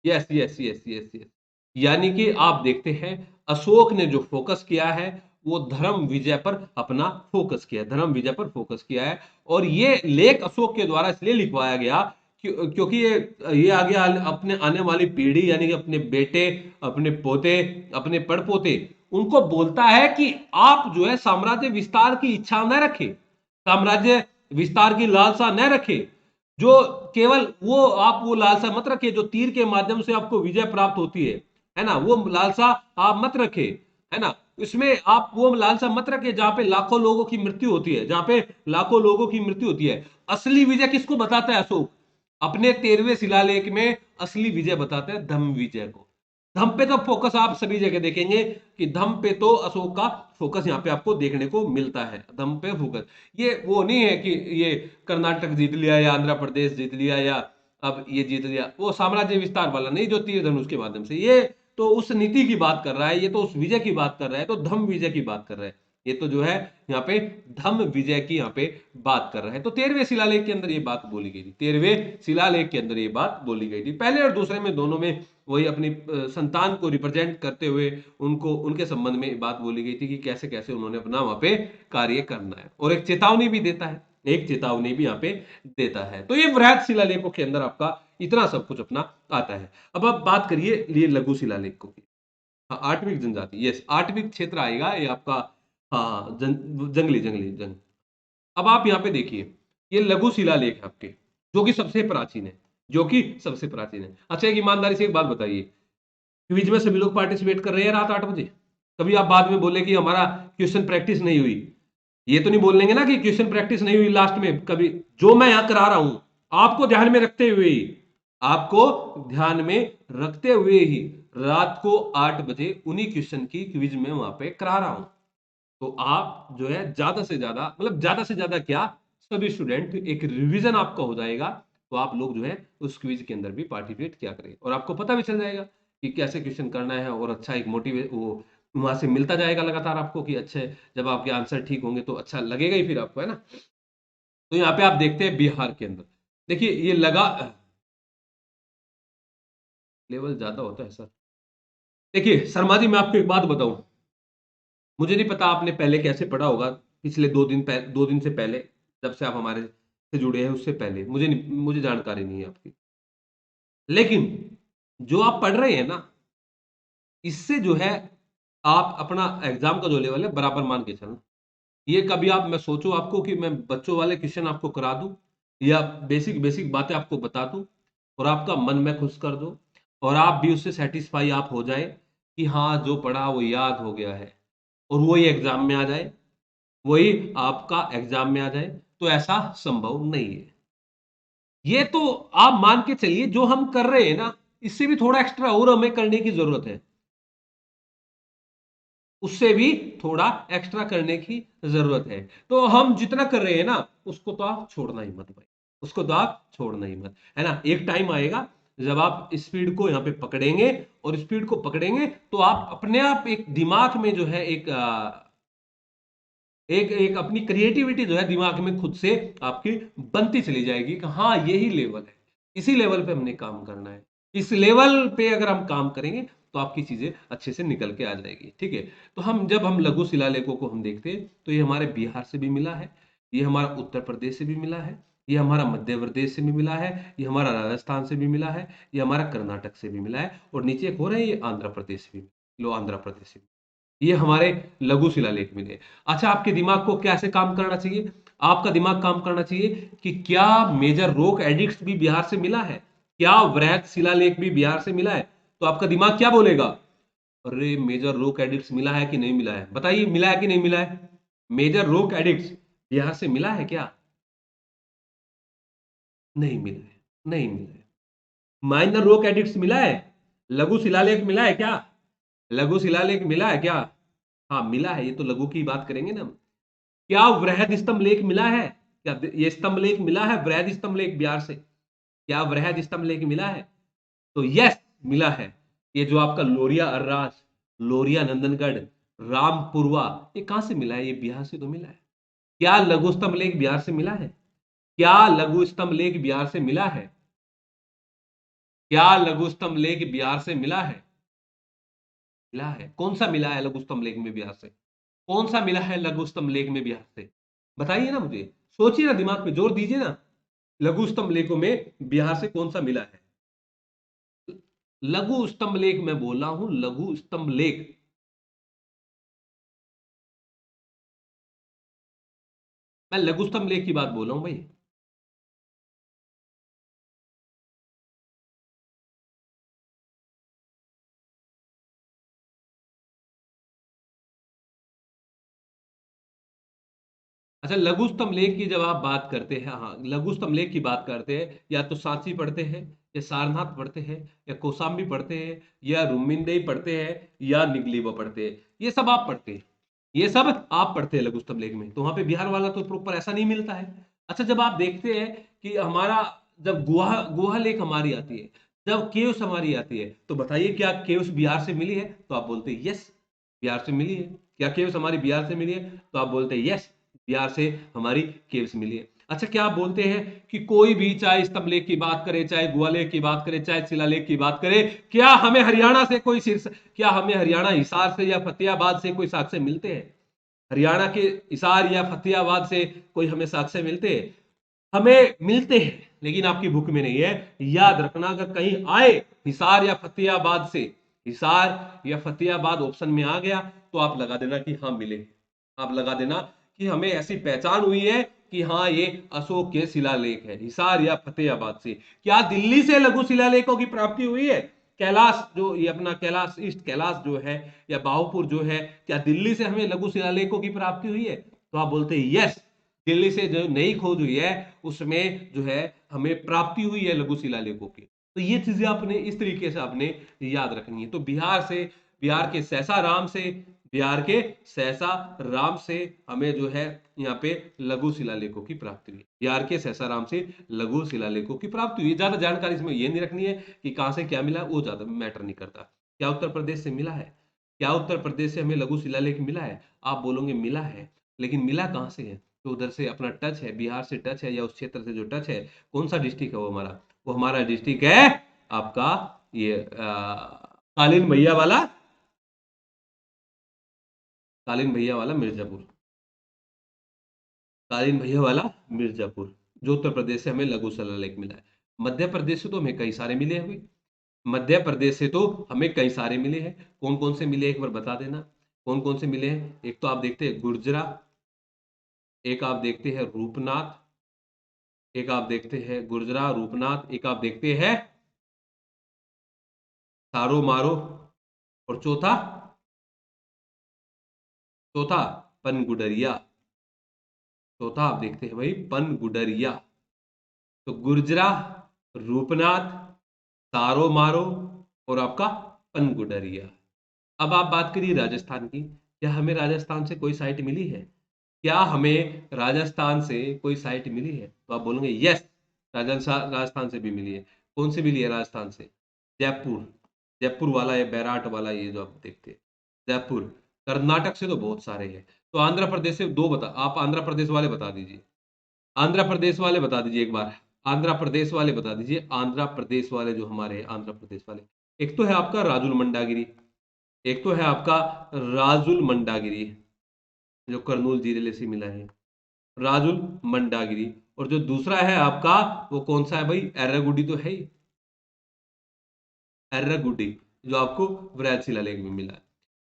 Yes yes yes yes yes. यानी कि आप देखते हैं अशोक ने जो फोकस किया है वो धर्म विजय पर अपना फोकस किया, धर्म विजय पर फोकस किया है। और ये लेख अशोक के द्वारा इसलिए लिखवाया गया क्योंकि ये आगे अपने आने वाली पीढ़ी यानी कि अपने बेटे, अपने पोते, अपने पड़पोते, उनको बोलता है कि आप जो है साम्राज्य विस्तार की इच्छा न रखे, साम्राज्य विस्तार की लालसा न रखे, जो केवल वो आप वो लालसा मत रखे जो तीर के माध्यम से आपको विजय प्राप्त होती है ना, वो लालसा आप मत रखे, है ना। इसमें आप वो लालसा मत रखे जहां पे लाखों लोगों की मृत्यु होती है, जहां पे लाखों लोगों की मृत्यु होती है। असली विजय किसको बताता है अशोक? अपने 13वें शिलालेख में असली विजय बताते हैं धम्म विजय को। धम्म पे तो फोकस आप सभी जगह देखेंगे कि धम्म पे तो अशोक का फोकस यहां पे आपको देखने को मिलता है, धम्म पे फोकस। ये वो नहीं है कि ये कर्नाटक जीत लिया या आंध्र प्रदेश जीत लिया या अब ये जीत लिया, वो साम्राज्य विस्तार वाला नहीं जो तीर धनुष के माध्यम से, ये तो उस नीति की बात कर रहा है, ये तो उस विजय की बात कर रहा है, तो धम्म विजय की बात कर रहा है। ये तो जो है यहाँ पे धम्म विजय की यहाँ पे बात कर रहा है। तो 13वें शिलालेख के अंदर ये बात बोली गई थी, 13वें शिलालेख के अंदर ये बात बोली गई थी। पहले और दूसरे में दोनों में वही अपनी संतान को रिप्रेजेंट करते हुए उनको उनके संबंध में बात बोली गई थी कि कैसे कैसे उन्होंने अपना वहां पे कार्य करना है, और एक चेतावनी भी देता है, एक चेतावनी भी यहाँ पे देता है। तो ये वृहत शिलालेखों के अंदर आपका इतना सब कुछ अपना आता है। अब आप बात करिए ये लघु शिलालेखों की। हाँ, आठवीं जनजाति, यस, आठवीं क्षेत्र आएगा ये आपका। हाँ, जंगली जंगली जंग। अब आप यहाँ पे देखिए, ये लघु शिलालेख है आपके, जो कि सबसे प्राचीन है, जो कि सबसे प्राचीन है। अच्छा, एक ईमानदारी से एक बात बताइए, क्विज में सभी लोग पार्टिसिपेट कर रहे हैं रात 8 बजे? कभी आप बाद में बोले कि हमारा क्वेश्चन प्रैक्टिस नहीं हुई, ये तो नहीं बोलेंगे ना कि क्वेश्चन प्रैक्टिस नहीं हुई लास्ट में कभी? जो मैं यहां करा रहा हूं, आपको ध्यान में रखते हुए ही, आपको ध्यान में रखते हुए ही रात को 8 बजे उन्हीं क्वेश्चन की क्विज में वहां पे करा रहा हूं। तो आप जो है ज्यादा से ज्यादा, मतलब ज्यादा से ज्यादा क्या, सभी स्टूडेंट एक रिवीजन आपका हो जाएगा। तो आप लोग जो है उस क्विज के अंदर भी पार्टिसिपेट किया करें, और आपको पता भी चल जाएगा कि कैसे क्वेश्चन करना है, और अच्छा एक मोटिवेट वो वहां से मिलता जाएगा लगातार आपको कि अच्छे, जब आपके आंसर ठीक होंगे तो अच्छा लगेगा ही फिर आपको, है ना। तो यहाँ पे आप देखते हैं बिहार के अंदर, देखिए ये लगा लेवल ज्यादा होता है सर। देखिए शर्मा जी, मैं आपको एक बात बताऊं, मुझे नहीं पता आपने पहले कैसे पढ़ा होगा, पिछले 2 दिन से पहले, जब से आप हमारे से जुड़े हैं उससे पहले मुझे नहीं, मुझे जानकारी नहीं है आपकी। लेकिन जो आप पढ़ रहे हैं ना, इससे जो है आप अपना एग्जाम का जो लेवल है बराबर मान के चलना। ये कभी आप मैं सोचो आपको कि मैं बच्चों वाले क्वेश्चन आपको करा दूं, या बेसिक बेसिक बातें आपको बता दूं, और आपका मन में खुश कर दो, और आप भी उससे सेटिस्फाई आप हो जाए कि हाँ जो पढ़ा वो याद हो गया है, और वही एग्जाम में आ जाए, वही आपका एग्जाम में आ जाए, तो ऐसा संभव नहीं है। ये तो आप मान के चलिए जो हम कर रहे हैं ना, इससे भी थोड़ा एक्स्ट्रा और हमें करने की जरूरत है, उससे भी थोड़ा एक्स्ट्रा करने की जरूरत है। तो हम जितना कर रहे हैं ना, उसको तो आप छोड़ना ही मत भाई, उसको तो आप छोड़ना ही मत, है ना। एक टाइम आएगा जब आप स्पीड को यहाँ पे पकड़ेंगे, और स्पीड को पकड़ेंगे तो आप अपने आप एक दिमाग में जो है एक एक अपनी क्रिएटिविटी जो है दिमाग में खुद से आपकी बनती चली जाएगी कि हाँ यही लेवल है, इसी लेवल पे हमने काम करना है, इस लेवल पे अगर हम काम करेंगे तो आपकी चीजें अच्छे से निकल के आ जाएगी, ठीक है। तो जब हम लघु शिलालेखों को हम देखते हैं तो ये हमारे बिहार से भी मिला है, ये हमारा उत्तर प्रदेश से भी मिला है, ये हमारा मध्य प्रदेश से भी मिला है, ये हमारा राजस्थान से भी मिला है, ये हमारा कर्नाटक से भी मिला है, और नीचे एक हो रहा है ये आंध्र प्रदेश से भी, लो आंध्र प्रदेश से भी। ये हमारे लघु शिलालेख मिले। अच्छा, आपके दिमाग को कैसे काम करना चाहिए? आपका दिमाग काम करना चाहिए कि क्या मेजर रॉक एडिक्ट्स भी बिहार से मिला है, क्या वृहत शिलालेख भी बिहार से मिला है? तो आपका दिमाग क्या बोलेगा? अरे मेजर रॉक एडिक्ट्स मिला है कि नहीं मिला है, बताइए मिला है कि नहीं मिला है? मेजर रॉक एडिक्ट्स बिहार से मिला है क्या? नहीं मिला है, नहीं मिला है। माइनर रॉक एडिक्ट्स मिला है? लघु शिलालेख मिला है क्या? लघु शिलालेख मिला है क्या? हाँ मिला है, ये तो लघु की बात करेंगे ना। क्या वृहद स्तंभ लेख मिला है? क्या ये स्तंभ लेख मिला है, वृहद स्तंभ लेख बिहार से? क्या वृहद स्तंभ लेख मिला है? तो यस, मिला है। ये जो आपका लोरिया अर्रास, लोरिया नंदनगढ़, रामपुरवा, ये कहां से मिला है? ये बिहार से तो मिला है। क्या लघु स्तंभ लेख बिहार से मिला है? क्या लघु स्तंभ लेख बिहार से मिला है? क्या लघु स्तंभ लेख बिहार से मिला है? मिला है। कौन सा मिला है लघु स्तंभ लेख में बिहार से? कौन सा मिला है लघु स्तंभ लेख में बिहार से? बताइए ना मुझे, सोचिए ना, दिमाग पे जोर दीजिए ना। लघु स्तंभ लेखों में बिहार से कौन सा मिला है? लघु स्तंभ लेख मैं बोला हूं, लघु स्तंभ लेख। मैं लघु स्तंभ लेख की बात बोल रहा हूं भाई। अच्छा, लघु स्तंभ लेख की जब आप बात करते हैं, हाँ, लघु स्तंभ लेख की बात करते हैं, या तो सांची पढ़ते हैं, या सारनाथ पढ़ते हैं, या कौशाम्बी पढ़ते हैं, या रुक्मिणीदेवी पढ़ते हैं, या निगलीबा पढ़ते हैं। ये सब आप पढ़ते हैं, ये सब आप पढ़ते हैं लघु स्तंभ लेख में, तो वहां पे बिहार वाला तो प्रॉपर ऐसा नहीं मिलता है। अच्छा, जब आप देखते हैं कि हमारा, जब गुहा गुहा लेख हमारी आती है, जब केव्स हमारी आती है, तो बताइए क्या केव्स बिहार से मिली है? तो आप बोलते हैं यस, बिहार से मिली है। क्या केव्स हमारी बिहार से मिली है? तो आप बोलते हैं यस, बिहार से हमारी केव्स मिली है। अच्छा, क्या आप बोलते हैं कि कोई भी, चाहे स्तंभ लेख की बात करे, चाहे गुहा लेख की बात करे, चाहे शिलालेख की बात करे, क्या हमें हरियाणा से कोई शीर्ष, क्या हमें हरियाणा हिसार से या फतेहाबाद से कोई साक्ष्य मिलते हैं? हरियाणा के हिसार या फतेहाबाद से कोई हमें साक्ष्य मिलते हैं? हमें मिलते हैं, लेकिन आपकी बुक में नहीं है। याद रखना, अगर कहीं आए हिसार या फतेहाबाद से, हिसार या फतेहाबाद ऑप्शन में आ गया, तो आप लगा देना कि हाँ मिले। आप लगा देना कि हमें ऐसी पहचान हुई है कि हाँ ये अशोक के शिलालेख है, हिसार या फतेहाबाद से। क्या दिल्ली से लघु शिलालेखों की प्राप्ति हुई है? कैलाश, जो ये अपना कैलाश, ईस्ट कैलाश जो है, या बाहुपुर जो है, क्या दिल्ली से हमें लघु शिलालेखों की प्राप्ति हुई है? तो आप बोलते हैं यस, दिल्ली से जो नई खोज हुई है, उसमें जो है हमें प्राप्ति हुई है लघु शिलालेखों की। तो ये चीजें आपने इस तरीके से आपने याद रखनी है। तो बिहार से, बिहार के सहसा राम से, बिहार के सहसा राम से हमें जो है यहाँ पे लघु शिलालेखों की प्राप्ति हुई। बिहार के सहसा राम से लघु शिलालेखों की प्राप्ति हुई। ज्यादा जानकारी इसमें ये नहीं रखनी है कि कहां से क्या मिला, वो ज्यादा मैटर नहीं करता। क्या उत्तर प्रदेश से मिला है? क्या उत्तर प्रदेश से हमें लघु शिलालेख मिला है? आप बोलोगे मिला है, लेकिन मिला कहां से है? तो उधर से अपना टच है, बिहार से टच है, या उस क्षेत्र से जो टच है, कौन सा डिस्ट्रिक्ट है वो हमारा? वो हमारा डिस्ट्रिक्ट है आपका ये कालीन भैया वाला, कालीन भैया वाला मिर्जापुर, कालीन भैया वाला मिर्जापुर, जो उत्तर प्रदेश से हमें लघु शिलालेख मिला है। मध्य प्रदेश से तो हमें कई सारे मिले हैं भाई। मध्य प्रदेश से तो हमें कई सारे मिले हैं। कौन कौन से मिले, एक बार बता देना। कौन कौन से मिले हैं? एक तो आप देखते हैं गुर्जरा, एक आप देखते हैं रूपनाथ, एक आप देखते हैं गुर्जरा रूपनाथ, एक आप देखते हैं सारो मारो, और चौथा, चौथा पनगुडरिया, चौथा आप देखते हैं भाई पनगुडरिया। तो गुर्जरा, रूपनाथ, सारो मारो, और आपका पनगुडरिया। अब आप बात करिए राजस्थान की। क्या हमें राजस्थान से कोई साइट मिली है? क्या हमें राजस्थान से कोई साइट मिली है? तो आप बोलेंगे यस, राजस्थान, राजस्थान से भी मिली है। कौन से मिली है राजस्थान से? जयपुर, जयपुर वाला, ये बैराट वाला, ये जो आप देखते हैं जयपुर। कर्नाटक से तो बहुत सारे हैं। तो आंध्र प्रदेश से दो बता, आप आंध्र प्रदेश वाले बता दीजिए। आंध्र प्रदेश वाले बता दीजिए एक बार। आंध्र प्रदेश वाले बता दीजिए, आंध्र प्रदेश वाले जो हमारे हैं, आंध्र प्रदेश वाले। एक तो है आपका राजुल मंडागिरी, एक तो है आपका राजुल मंडागिरी, जो कर्नूल जिले से मिला है, राजुल मंडागिरी। और जो दूसरा है आपका, वो कौन सा है भाई? एर्रागुडी तो है ही, एर्रागुडी, जो आपको वृहद शिलालेख में मिला है।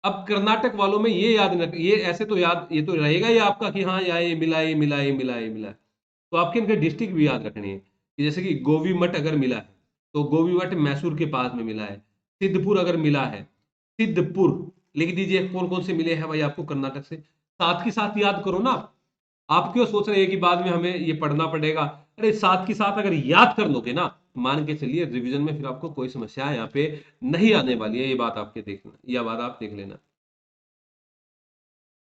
अब कर्नाटक वालों में ये याद रख, ये ऐसे तो याद, ये तो रहेगा ही आपका कि हाँ यार ये मिला, ये मिला, ये मिला, ये मिला। तो आपके इनके डिस्ट्रिक्ट भी याद रखने हैं, कि जैसे कि गोवी मठ अगर मिला है, तो गोवी मठ मैसूर के पास में मिला है। सिद्धपुर अगर मिला है, सिद्धपुर लिख दीजिए। कौन कौन से मिले हैं भाई आपको कर्नाटक से? साथ के साथ याद करो ना। आप क्यों सोच रहे हैं कि बाद में हमें ये पढ़ना पड़ेगा? अरे साथ के साथ अगर याद कर लोगे ना, मान के चलिए रिवीजन में फिर आपको कोई समस्या यहाँ पे नहीं आने वाली है। ये बात आपके देखना, यह बात आप देख लेना।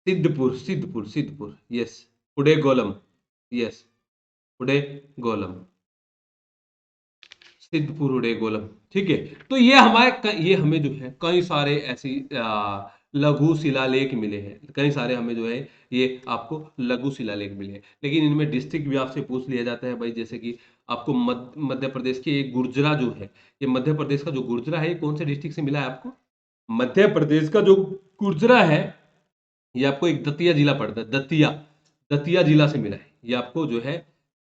सिद्धपुर, सिद्धपुर, सिद्धपुर, यस। पुडे गोलम, यस, पुडे गोलम, सिद्धपुर उड़े गोलम। ठीक है। तो ये हमारे ये हमें जो है कई सारे ऐसी लघु शिलालेख मिले हैं, कई सारे हमें जो है ये आपको लघु शिलालेख मिले हैं। लेकिन इनमें डिस्ट्रिक्ट भी आपसे पूछ लिया जाता है भाई, जैसे कि आपको मध्य प्रदेश के एक गुर्जरा जो है, ये मध्य प्रदेश का जो गुर्जरा है, ये कौन से डिस्ट्रिक्ट से मिला है आपको? मध्य प्रदेश का जो गुर्जरा है, ये आपको एक दतिया जिला पड़ता है, दतिया, दतिया जिला से मिला है, ये आपको जो है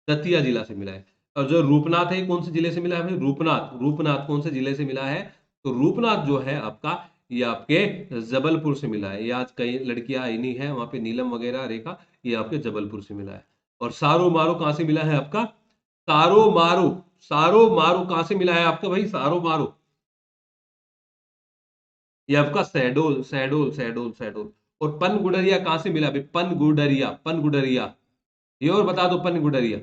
दतिया जिला से मिला है। और जो रूपनाथ है कौन से जिले से मिला है भाई, रूपनाथ, रूपनाथ कौन से जिले से मिला है, तो रूपनाथ जो है आपका ये आपके जबलपुर से मिला है। ये आज कई लड़कियां आई नहीं है वहां पे, नीलम वगैरह रेखा, ये आपके जबलपुर से मिला है। और सारो मारो कहां से मिला है आपका, सारो मारो, सारो मारो कहां से मिला है आपका भाई, सारो मारो, ये आपका शहडोल, शहडोल, शहडोल, शहडोल। और पन गुडरिया कहां से मिला भाई, पन गुडरिया, पन गुडरिया, ये और बता दो पन गुडरिया,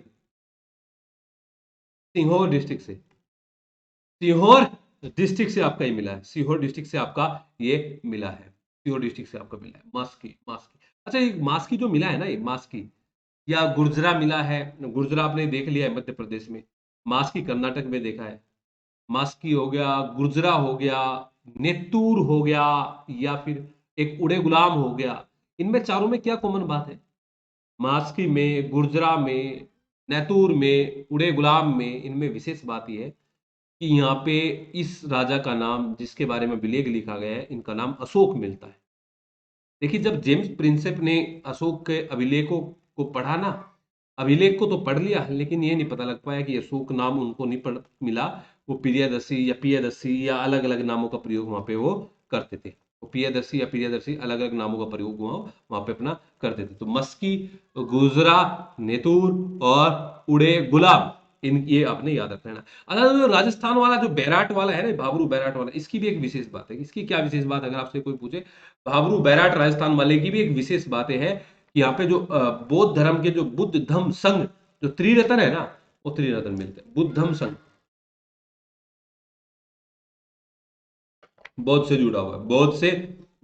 सीहोर डिस्ट्रिक्ट से, सीहोर डिस्ट्रिक्ट से आपका ये मिला है, सीहोर डिस्ट्रिक्ट से आपका ये मिला है, सीहोर डिस्ट्रिक्ट से आपका मिला है मास्की, मास्की। अच्छा ये मास्की जो मिला है ना, ये मास्की या गुर्जरा मिला है, गुर्जरा आपने देख लिया है मध्य प्रदेश में, मास्की कर्नाटक में देखा है, मास्की हो गया, गुर्जरा हो गया, नेतूर हो गया, या फिर एक उड़े गुलाम हो गया। इनमें चारों में क्या कॉमन बात है, मास्की में, गुर्जरा में, नैतूर में, उड़े गुलाम में, इनमें विशेष बात यह है कि यहाँ पे इस राजा का नाम जिसके बारे में अभिलेख लिखा गया है, इनका नाम अशोक मिलता है। देखिए जब जेम्स प्रिंसेप ने अशोक के अभिलेखों को पढ़ा ना, अभिलेख को तो पढ़ लिया लेकिन ये नहीं पता लग पाया कि अशोक नाम उनको नहीं पढ़ मिला। वो प्रियदर्शी या पियदर्शी या अलग अलग नामों का प्रयोग वहां पे वो करते थे, वो पियदर्शी या प्रियदर्शी अलग अलग नामों का प्रयोग वहां पे अपना करते थे। तो मस्की, गुजरा, नेतूर और उड़े गुलाम, इन ये आपने याद रखना है। अच्छा जो राजस्थान वाला जो बैराट वाला है ना, भाबरू बैराट वाला, इसकी भी एक विशेष बात है। इसकी क्या विशेष बात, अगर आपसे कोई पूछे, भाबरू बैराट राजस्थान वाले की भी एक विशेष बातें है कि यहाँ पे जो बौद्ध धर्म के जो बुद्ध धम्म संघ, जो त्रिरत्न है ना, वो त्रिरत्न मिलते हैं, बुद्ध धम्म संघ, बौद्ध से जुड़ा हुआ है, बौद्ध से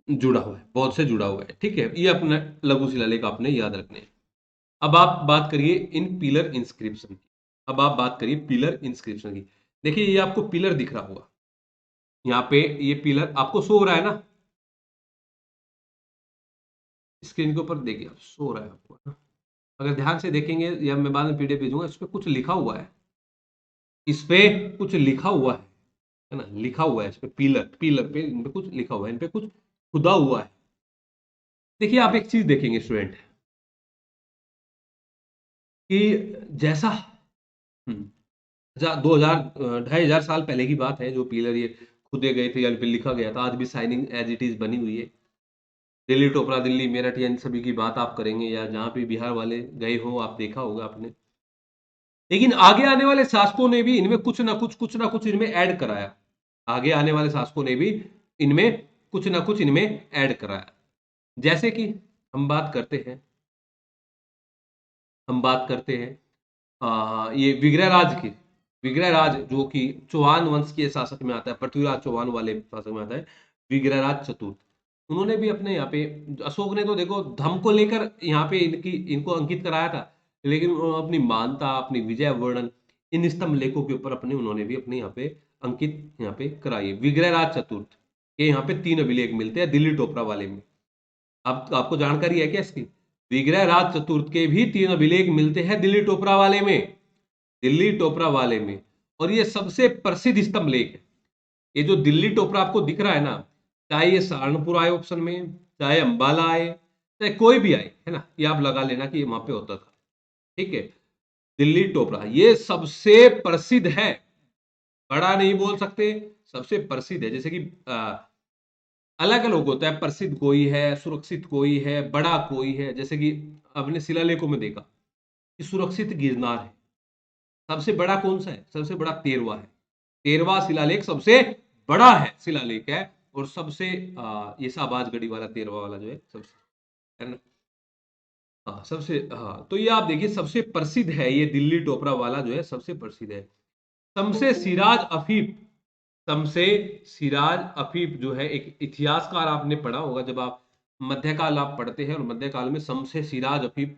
जुड़ा हुआ है, बौद्ध से जुड़ा हुआ है, ठीक है। ये अपने लघु शिलालेख आपने याद रखने हैं। अब आप बात करिए इन पिलर इंस्क्रिप्शन की, अब आप बात करिए पिलर इंस्क्रिप्शन की। देखिए ये आपको पिलर दिख रहा होगा, यहाँ पे ये पिलर आपको शो हो रहा है ना, स्क्रीन के ऊपर देखिए आप, शो रहा है आपको ना? अगर ध्यान से देखेंगे या मैं बाद में पीडीएफ भेजूंगा, इस पे कुछ लिखा हुआ है, इस पे कुछ लिखा हुआ है ना, लिखा हुआ है इस पे, पिलर, पिलर पे इन पे कुछ लिखा हुआ है, इन पे कुछ खुदा हुआ है। देखिए आप एक चीज देखेंगे स्टूडेंट, कि जैसा 2000 2500 साल पहले की बात है, जो पिलर ये खुदे गए थे या पे लिखा गया था, आज भी साइनिंग एज इट इज बनी हुई है। दिल्ली टोपरा, दिल्ली मेरठ, या इन सभी की बात आप करेंगे, या जहाँ पे बिहार वाले गए हो आप देखा होगा आपने। लेकिन आगे आने वाले शासकों ने भी इनमें कुछ ना कुछ इनमें ऐड कराया, आगे आने वाले शासकों ने भी इनमें कुछ ना कुछ इनमें ऐड कराया। जैसे कि हम बात करते हैं, हम बात करते हैं ये विग्रहराज की, विग्रहराज जो कि चौहान वंश के शासक में आता है, पृथ्वीराज चौहान वाले शासक में आता है, विग्रहराज चतुर्थ। उन्होंने भी अपने यहाँ पे, अशोक ने तो देखो धर्म को लेकर यहाँ पे इनकी इनको अंकित कराया था, लेकिन उन्होंने अपनी मानता, अपनी विजय वर्णन इन स्तंभ लेखों के ऊपर अपने उन्होंने भी अपने यहाँ पे अंकित यहाँ पे कराई। विग्रहराज चतुर्थ के यहाँ पे 3 अभिलेख मिलते हैं दिल्ली टोपरा वाले में। अब आपको जानकारी है क्या इसकी, विग्रह राज चतुर्थ के भी 3 अभिलेख मिलते हैं दिल्ली टोपरा वाले में, दिल्ली टोपरा वाले में। और ये सबसे प्रसिद्ध स्तंभ लेख है। ये जो दिल्ली टोपरा आपको दिख रहा है ना, चाहे ये सहारनपुर आए ऑप्शन में, चाहे अंबाला आए, चाहे कोई भी आए, है ना, ये आप लगा लेना कि वहां पे होता था, ठीक है। दिल्ली टोपरा ये सबसे प्रसिद्ध है, बड़ा नहीं बोल सकते, सबसे प्रसिद्ध है। जैसे कि अलग अलग होता है, प्रसिद्ध कोई है, सुरक्षित कोई है, बड़ा कोई है। जैसे कि आपने शिलालेखों में देखा कि सुरक्षित गिरनार है, सबसे बड़ा कौन सा है, सबसे बड़ा 13वां है, 13वां शिलालेख सबसे बड़ा है शिलालेख है। और सबसे ये शाहबाज गढ़ी वाला 13वां वाला जो है सबसे, है ना, हाँ सबसे, हाँ तो ये आप देखिए सबसे प्रसिद्ध है, ये दिल्ली टोपरा वाला जो है सबसे प्रसिद्ध है। शमसे सिराज अफीफ, शमसे सिराज अफीफ जो है एक इतिहासकार, आपने पढ़ा होगा जब आप मध्यकाल आप पढ़ते हैं, और मध्यकाल में शमसे सिराज अफीफ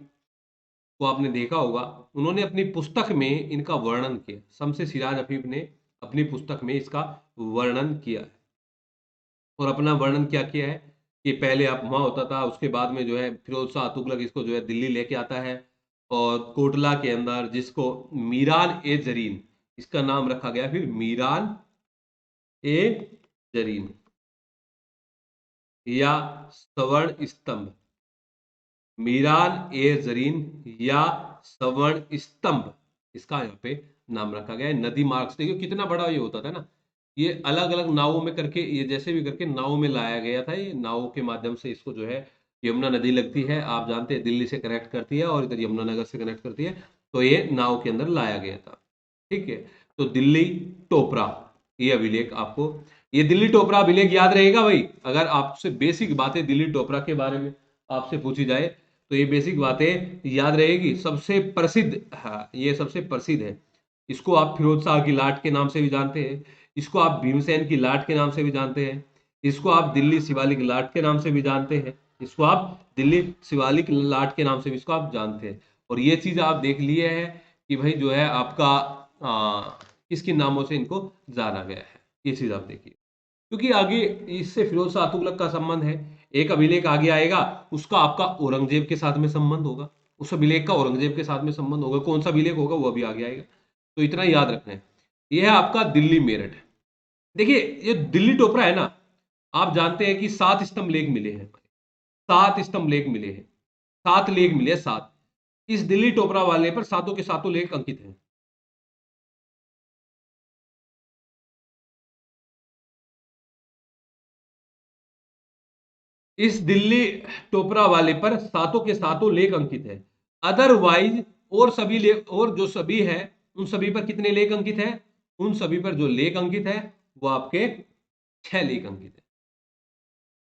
को आपने देखा होगा, उन्होंने अपनी पुस्तक में इनका वर्णन किया। शमसे सिराज अफीफ ने अपनी पुस्तक में इसका वर्णन किया है। और अपना वर्णन क्या किया है कि पहले आप वहां होता था, उसके बाद में जो है फिरोज शाह तुगलक इसको जो है दिल्ली लेके आता है, और कोटला के अंदर जिसको मीरान ए जरीन, इसका नाम रखा गया फिर मीरान ए जरीन, या स्वर्ण स्तंभ, मीरान ए जरीन या सवर्ण स्तंभ, इसका यहाँ पे नाम रखा गया है। नदी मार्ग, देखिए कितना बड़ा ये होता था ना, ये अलग अलग नावों में करके, ये जैसे भी करके नाव में लाया गया था। ये नावों के माध्यम से इसको जो है, यमुना नदी लगती है, आप जानते हैं दिल्ली से कनेक्ट करती है और इधर यमुनानगर से कनेक्ट करती है, तो ये नाव के अंदर लाया गया था। ठीक है, तो दिल्ली टोपरा, ये अभिलेख आपको, ये दिल्ली टोपरा अभिलेख याद रहेगा भाई। अगर आपसे बेसिक बातें दिल्ली टोपरा के बारे में आपसे पूछी जाए तो ये बेसिक बातें याद रहेगी। सबसे प्रसिद्ध, हाँ ये सबसे प्रसिद्ध है। इसको आप फिरोज शाह की लाट के नाम से भी जानते हैं, इसको आप भीमसेन की लाट के नाम से भी जानते हैं, इसको आप दिल्ली शिवालिक लाट के नाम से भी जानते हैं, इसको आप दिल्ली शिवालिक लाट के नाम से भी इसको आप जानते हैं। और ये चीज आप देख लिए है कि भाई जो है आपका किसके नामों से इनको जाना गया है, ये चीज आप देखिए। क्योंकि आगे इससे फिरोज शाह तुगलक का संबंध है, एक अभिलेख आगे आएगा, उसका आपका औरंगजेब के साथ में संबंध होगा, उस अभिलेख का औरंगजेब के साथ में संबंध होगा, कौन सा अभिलेख होगा वो अभी आगे आएगा। तो इतना याद रखना है। यह है आपका दिल्ली मेरठ। देखिए ये दिल्ली टोपरा है ना, आप जानते हैं कि 7 स्तंभ लेख मिले हैं, 7 स्तंभ लेख मिले हैं, 7 लेख मिले हैं, 7। इस दिल्ली टोपरा वाले पर सातों के सातों लेख अंकित हैं। इस दिल्ली टोपरा वाले पर सातों के सातों लेख अंकित है। अदरवाइज और सभी लेख, और जो सभी है उन सभी पर कितने लेख अंकित है? उन सभी पर जो लेख अंकित है वो आपके 6 लेख अंकित है।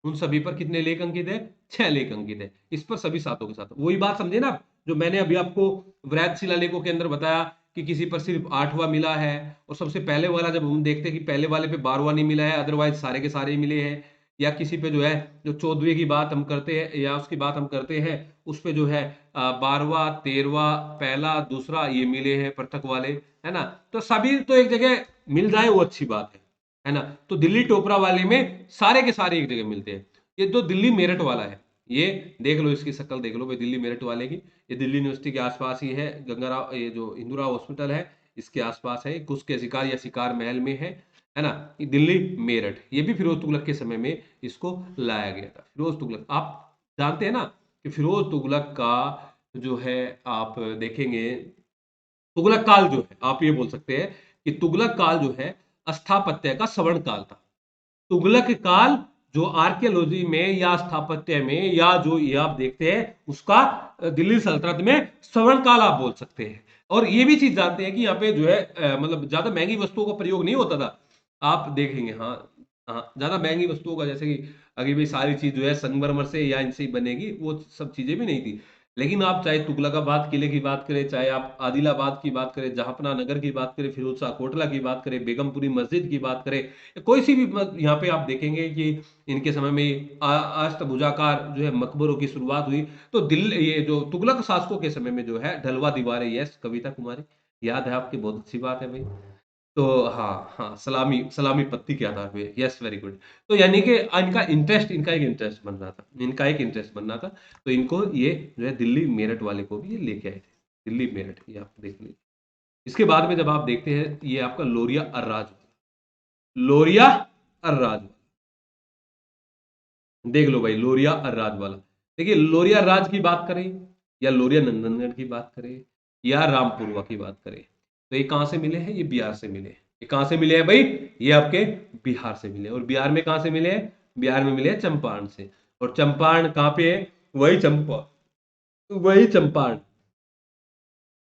उन सभी पर कितने लेख अंकित है? 6 लेख अंकित है। इस पर सभी सातों के साथ, वही बात समझे ना आप, जो मैंने अभी आपको वृहद शिलालेखों के अंदर बताया कि किसी पर सिर्फ 8वां मिला है, और सबसे पहले वाला जब हम देखते हैं कि पहले वाले पे 12वां नहीं मिला है, अदरवाइज सारे के सारे ही मिले हैं। या किसी पे जो है, जो 14वें की बात हम करते हैं या उसकी बात हम करते हैं, उस पे जो है 12वां 13वां पहला दूसरा ये मिले हैं पृथक वाले, है ना। तो सभी तो एक जगह मिल जाए वो अच्छी बात है ना। तो दिल्ली टोपरा वाले में सारे के सारे एक जगह मिलते हैं। ये जो दिल्ली मेरठ वाला है, ये देख लो, इसकी शक्ल देख लो भाई दिल्ली मेरठ वाले की। ये दिल्ली यूनिवर्सिटी के आसपास ही है, गंगाराव, ये जो इंदिरा हॉस्पिटल है इसके आसपास है, कुछ के शिकार या शिकार महल में है ना। ये दिल्ली मेरठ, ये भी फिरोज तुगलक के समय में इसको लाया गया था। फिरोज तुगलक, आप जानते हैं ना कि फिरोज तुगलक का जो है, आप देखेंगे तुगलक काल जो है, आप ये बोल सकते हैं कि तुगलक काल जो है स्थापत्य का स्वर्ण काल था। तुगलक काल जो आर्कियोलॉजी में या स्थापत्य में या जो ये आप देखते हैं उसका दिल्ली सल्तनत में स्वर्ण काल आप बोल सकते हैं। और ये भी चीज जानते हैं कि यहाँ पे जो है मतलब ज्यादा महंगी वस्तुओं का प्रयोग नहीं होता था। आप देखेंगे, हाँ हाँ, ज्यादा महंगी वस्तुओं का, जैसे कि अगर भी सारी चीज जो है संगमरमर से या इनसे ही बनेगी, वो सब चीजें भी नहीं थी। लेकिन आप चाहे तुगलकाबाद किले की बात करें, चाहे आप आदिलाबाद की बात करें, जहांपना नगर की बात करें, फिरोज शाह कोटला की बात करें, बेगमपुरी मस्जिद की बात करें, कोई सी भी यहाँ पे आप देखेंगे कि इनके समय में अष्टभुजाकार जो है मकबरों की शुरुआत हुई। तो दिल्ली, ये जो तुगलक शासकों के समय में जो है ढलवा दीवारें, यस कविता कुमारी, याद है आपकी, बहुत अच्छी बात है भाई। तो हाँ हाँ, सलामी सलामी पत्ती के आधार पे, यस वेरी गुड। तो यानी कि इनका इंटरेस्ट, इनका एक इंटरेस्ट बन रहा था, इनका एक इंटरेस्ट बन रहा था। तो इनको ये जो है दिल्ली मेरठ वाले को भी ये लेके आए थे, दिल्ली मेरठ, ये आप देख लीजिए। इसके बाद में जब आप देखते हैं ये आपका लोरिया अर्राज, लोरिया अर्राज, देख लो भाई लोरिया अर्राज वाला। देखिए लोरिया राज की बात करें या लोरिया नंदनगढ़ की बात करें या रामपुरवा की बात करें, तो ये कहां से मिले हैं? ये बिहार से मिले हैं। ये कहां से मिले हैं भाई? ये आपके बिहार से मिले। और बिहार में कहां से मिले हैं? बिहार में मिले हैं चंपारण से। और चंपारण कहां पे है? वही चंपा, वही चंपारण,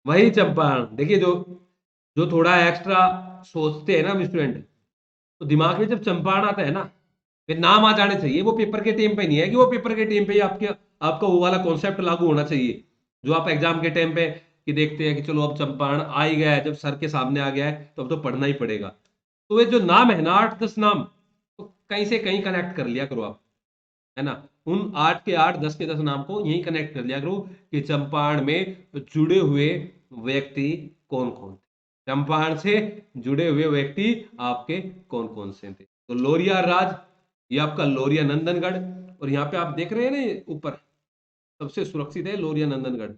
वही चंपारण। देखिए जो जो थोड़ा एक्स्ट्रा सोचते हैं ना स्टूडेंट, तो दिमाग में जब चंपारण आता है ना, फिर नाम आ जाने चाहिए। वो पेपर के टाइम पे नहीं है कि वो पेपर के टाइम पे ही आपके आपका वो वाला कॉन्सेप्ट लागू होना चाहिए जो आप एग्जाम के टाइम पे कि देखते हैं कि चलो अब चंपारण आ ही गया है, जब सर के सामने आ गया है तो अब तो पढ़ना ही पड़ेगा। तो ये जो नाम है ना, 8-10 नाम, तो कहीं से कहीं कनेक्ट कर लिया करो आप, है ना। उन 8 के 8, 10 के 10 नाम को यही कनेक्ट कर लिया करो कि चंपारण में जुड़े हुए व्यक्ति कौन कौन थे, चंपारण से जुड़े हुए व्यक्ति आपके कौन कौन से थे। तो लोरिया राज, ये आपका लोरिया नंदनगढ़। और यहाँ पे आप देख रहे हैं ना, ये ऊपर सबसे सुरक्षित है लोरिया नंदनगढ़,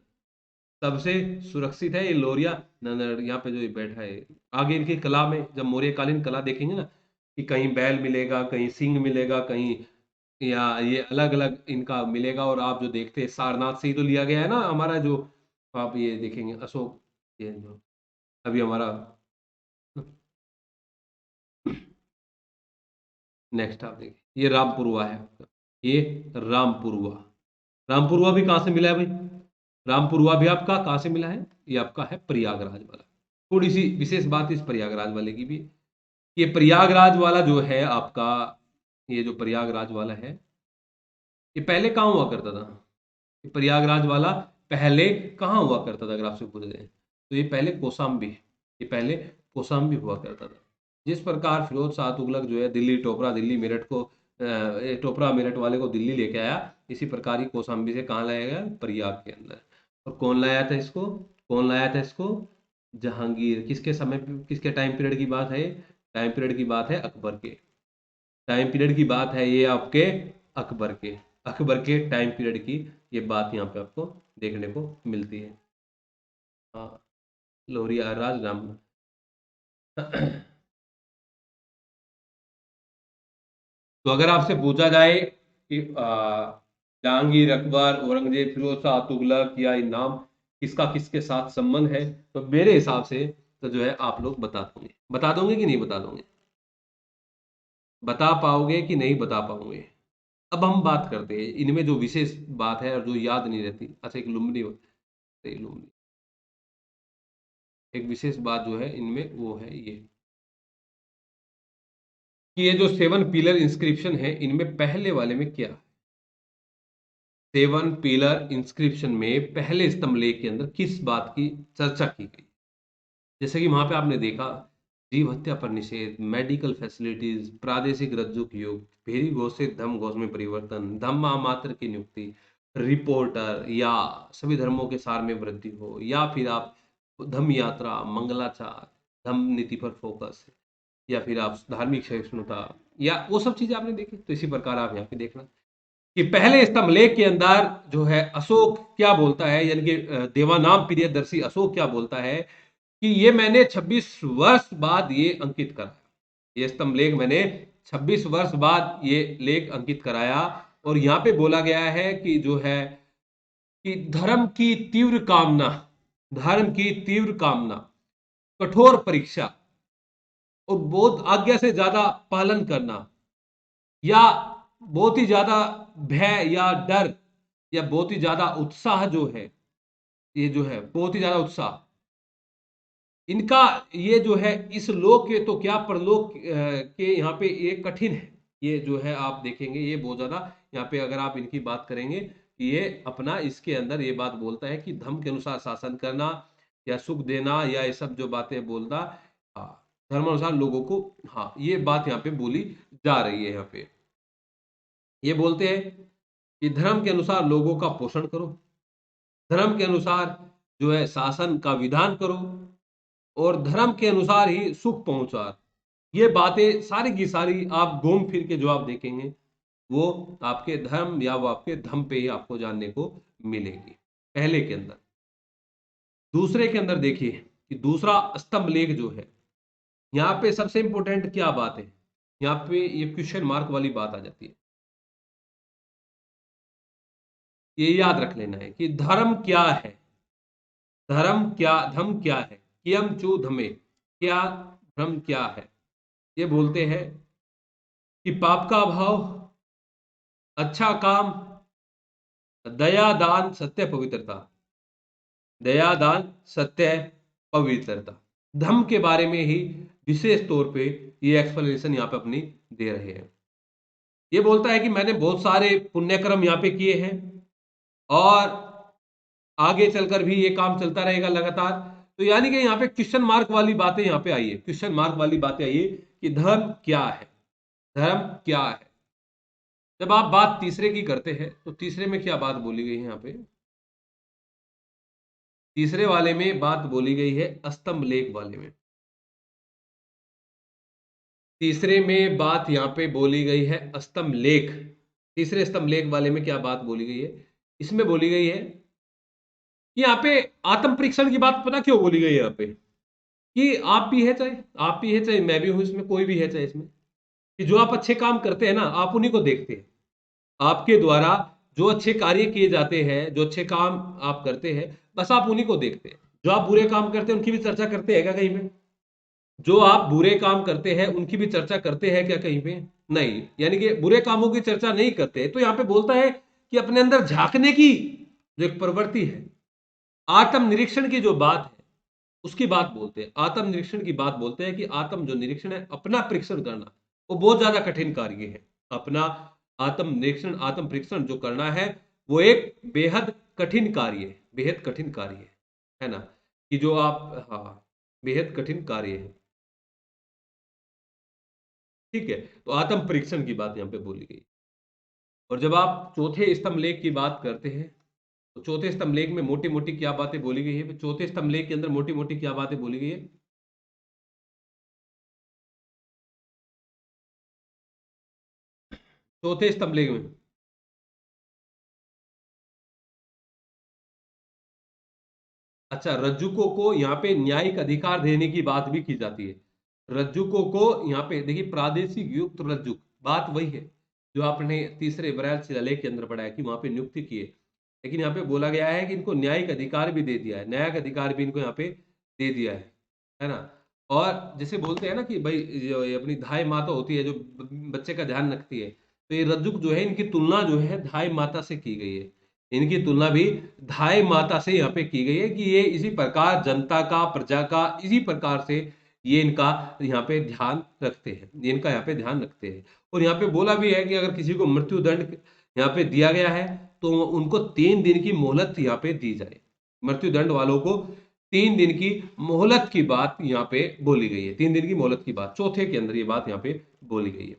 सबसे सुरक्षित है ये लोरिया नंदनगढ़। यहाँ पे जो ये बैठा है, आगे इनकी कला में जब मौर्य कालीन कला देखेंगे ना, कि कहीं बैल मिलेगा, कहीं सिंह मिलेगा, कहीं या ये अलग अलग इनका मिलेगा। और आप जो देखते हैं सारनाथ से ही तो लिया गया है ना हमारा जो, आप ये देखेंगे अशोक, ये जो अभी हमारा नेक्स्ट आप देखिए ये रामपुरवा है आपका, ये रामपुरवा। रामपुरवा भी कहाँ से मिला है भाई? रामपुरवा भी आपका कहाँ से मिला है? ये आपका है प्रयागराज वाला। थोड़ी सी विशेष बात इस प्रयागराज वाले की भी है। ये प्रयागराज वाला जो है आपका, ये जो प्रयागराज वाला है, ये पहले कहाँ हुआ करता था? ये प्रयागराज वाला पहले कहाँ हुआ करता था अगर आपसे पूछे जाए तो ये पहले कौशाम्बी, ये पहले कौशाम्बी हुआ करता था। जिस प्रकार फिरोज शाह तुगलक जो है दिल्ली टोपरा, दिल्ली मेरठ को टोपरा मेरठ वाले को दिल्ली लेके आया, इसी प्रकार ही कौशाम्बी से कहाँ लाया गया? प्रयाग के अंदर। और कौन लाया था इसको? कौन लाया था इसको? जहांगीर। किसके समय किसके टाइम पीरियड की बात है? टाइम पीरियड की बात है अकबर के। टाइम पीरियड की बात है ये आपके अकबर के, अकबर के टाइम पीरियड की ये बात यहाँ पे आपको देखने को मिलती है। हाँ, लोहरी राज राम। तो अगर आपसे पूछा जाए कि जहांगीर, अकबर, औरंगजेब, फिरोज शाह तुगलक या ये नाम किसका किसके साथ संबंध है, तो मेरे हिसाब से तो जो है आप लोग बता दोगे, बता दोगे कि नहीं बता दोगे? बता पाओगे कि नहीं बता पाओगे? अब हम बात करते हैं इनमें जो विशेष बात है और जो याद नहीं रहती। अच्छा, एक लुम्बिनी, लुम्बिनी, एक विशेष बात जो है इनमें वो है ये कि ये जो 7 पिलर इंस्क्रिप्शन है इनमें पहले वाले में क्या? 7 पिलर इंस्क्रिप्शन में पहले स्तंभलेख के अंदर किस बात की चर्चा की गई? जैसे कि वहां पे आपने देखा जीव हत्या पर निषेध, मेडिकल फैसिलिटीज, प्रादेशिक रज्जुक युग, भेरी घोष से धम्म घोष में परिवर्तन, धम्मा मात्र की नियुक्ति, रिपोर्टर, या सभी धर्मों के सार में वृद्धि हो, या फिर आप धम्म यात्रा, मंगलाचार, धम्म नीति पर फोकस, या फिर आप धार्मिक सहिष्णुता, या वो सब चीजें आपने देखी। तो इसी प्रकार आप यहाँ पे देखना कि पहले स्तंभलेख के अंदर जो है अशोक क्या बोलता है, यानी कि देवानाम प्रियदर्शी अशोक क्या बोलता है कि ये मैंने 26 वर्ष बाद ये अंकित कराया, ये स्तंभलेख मैंने 26 वर्ष बाद ये लेख अंकित कराया। और यहाँ पे बोला गया है कि जो है कि धर्म की तीव्र कामना, धर्म की तीव्र कामना, कठोर परीक्षा और बोध आज्ञा से ज्यादा पालन करना, या बहुत ही ज्यादा भय या डर, या बहुत ही ज्यादा उत्साह जो है, ये जो है बहुत ही ज्यादा उत्साह, इनका ये जो है इस लोक के तो क्या परलोक के यहाँ पे ये कठिन है। ये जो है आप देखेंगे ये बहुत ज्यादा यहाँ पे अगर आप इनकी बात करेंगे कि ये अपना इसके अंदर ये बात बोलता है कि धर्म के अनुसार शासन करना या सुख देना या ये सब जो बातें बोलना, हाँ, धर्म अनुसार लोगों को, हाँ, ये बात यहाँ पे बोली जा रही है। यहाँ पे ये बोलते हैं कि धर्म के अनुसार लोगों का पोषण करो, धर्म के अनुसार जो है शासन का विधान करो, और धर्म के अनुसार ही सुख पहुंचा। ये बातें सारी की सारी आप घूम फिर के जो आप देखेंगे वो आपके धर्म या वो आपके धम पे ही आपको जानने को मिलेगी पहले के अंदर। दूसरे के अंदर देखिए कि दूसरा स्तंभ लेख जो है, यहाँ पे सबसे इंपॉर्टेंट क्या बात है, यहाँ पे ये क्वेश्चन मार्क वाली बात आ जाती है। ये याद रख लेना है कि धर्म क्या है, धर्म क्या, धम क्या है, कियम चू धमे, क्या धर्म क्या है। ये बोलते हैं कि पाप का अभाव, अच्छा काम, दया दान सत्य पवित्रता, दया दान सत्य पवित्रता, धम्म के बारे में ही विशेष तौर पे ये एक्सप्लेनेशन यहाँ पे अपनी दे रहे हैं। ये बोलता है कि मैंने बहुत सारे पुण्यक्रम यहाँ पे किए हैं और आगे चलकर भी ये काम चलता रहेगा लगातार। तो यानी कि यहाँ पे क्वेश्चन मार्क वाली बातें यहाँ पे आई है, क्वेश्चन मार्क वाली बातें आई है कि धर्म क्या है, धर्म क्या है। जब आप बात तीसरे की करते हैं तो तीसरे में क्या बात बोली गई है यहाँ पे? तीसरे वाले में बात बोली गई है स्तंभ लेख वाले में, तीसरे में बात यहाँ पे बोली गई है स्तंभ लेख। तीसरे स्तंभ लेख वाले में क्या बात बोली गई है? इसमें बोली गई है कि यहाँ पे आत्म परीक्षण की बात पता क्यों बोली गई है यहाँ पे? कि आप भी है चाहे, आप भी है चाहे मैं भी हूं, इसमें कोई भी है चाहे, इसमें कि जो आप अच्छे काम करते हैं ना आप उन्हीं को देखते हैं। आपके द्वारा जो अच्छे कार्य किए जाते हैं, जो अच्छे काम आप करते हैं, बस आप उन्हीं को देखते हैं। जो आप बुरे काम करते हैं उनकी भी चर्चा करते हैं क्या कहीं पे? जो आप बुरे काम करते हैं उनकी भी चर्चा करते हैं क्या कहीं पे? नहीं, यानी कि बुरे कामों की चर्चा नहीं करते। तो यहां पे बोलता है कि अपने अंदर झांकने की जो एक प्रवृत्ति है, आत्म निरीक्षण की जो बात है, उसकी बात बोलते हैं। आत्म निरीक्षण की बात बोलते हैं कि आत्म जो निरीक्षण है, अपना परीक्षण करना, वो बहुत ज्यादा कठिन कार्य है। अपना आत्म निरीक्षण, आत्म परीक्षण जो करना है, वो एक बेहद कठिन कार्य है, बेहद कठिन कार्य है ना? कि जो आप, हाँ, बेहद कठिन कार्य है। ठीक है, तो आत्म परीक्षण की बात यहां पे बोली गई। और जब आप चौथे स्तंभ लेख की बात करते हैं, तो चौथे स्तंभ लेख में मोटी मोटी क्या बातें बोली गई है? चौथे स्तंभ लेख के अंदर मोटी मोटी क्या बातें बोली गई है? चौथे स्तंभ लेख में, अच्छा, रज्जुकों को यहाँ पे न्यायिक अधिकार देने की बात भी की जाती है। रज्जुकों को यहाँ पे देखिए, प्रादेशिक युक्त रज्जुक, बात वही है जो आपने तीसरे बृहद शिलालेख के अंदर पढ़ा है कि वहां पे नियुक्ति की है। लेकिन यहाँ पे बोला गया है कि इनको न्यायिक अधिकार भी दे दिया है, न्यायिक अधिकार भी इनको यहाँ पे दे दिया है ना? और जैसे बोलते हैं ना कि भाई, जो ये अपनी धाय माता होती है जो बच्चे का ध्यान रखती है, तो ये रज्जुक जो है, इनकी तुलना जो है धाय माता से की गई है। इनकी तुलना भी धाय माता से यहाँ पे की गई है कि ये इसी प्रकार जनता का, प्रजा का, इसी प्रकार से ये इनका यहाँ पे ध्यान रखते हैं, ये इनका यहाँ पे ध्यान रखते हैं। और यहाँ पे बोला भी है कि अगर किसी को मृत्यु दंड यहाँ पे दिया गया है, तो उनको 3 दिन की मोहलत यहाँ पे दी जाए। मृत्यु दंड वालों को 3 दिन की मोहलत की बात यहाँ पे बोली गई है। 3 दिन की मोहलत की बात चौथे के अंदर ये बात यहाँ पे बोली गई है।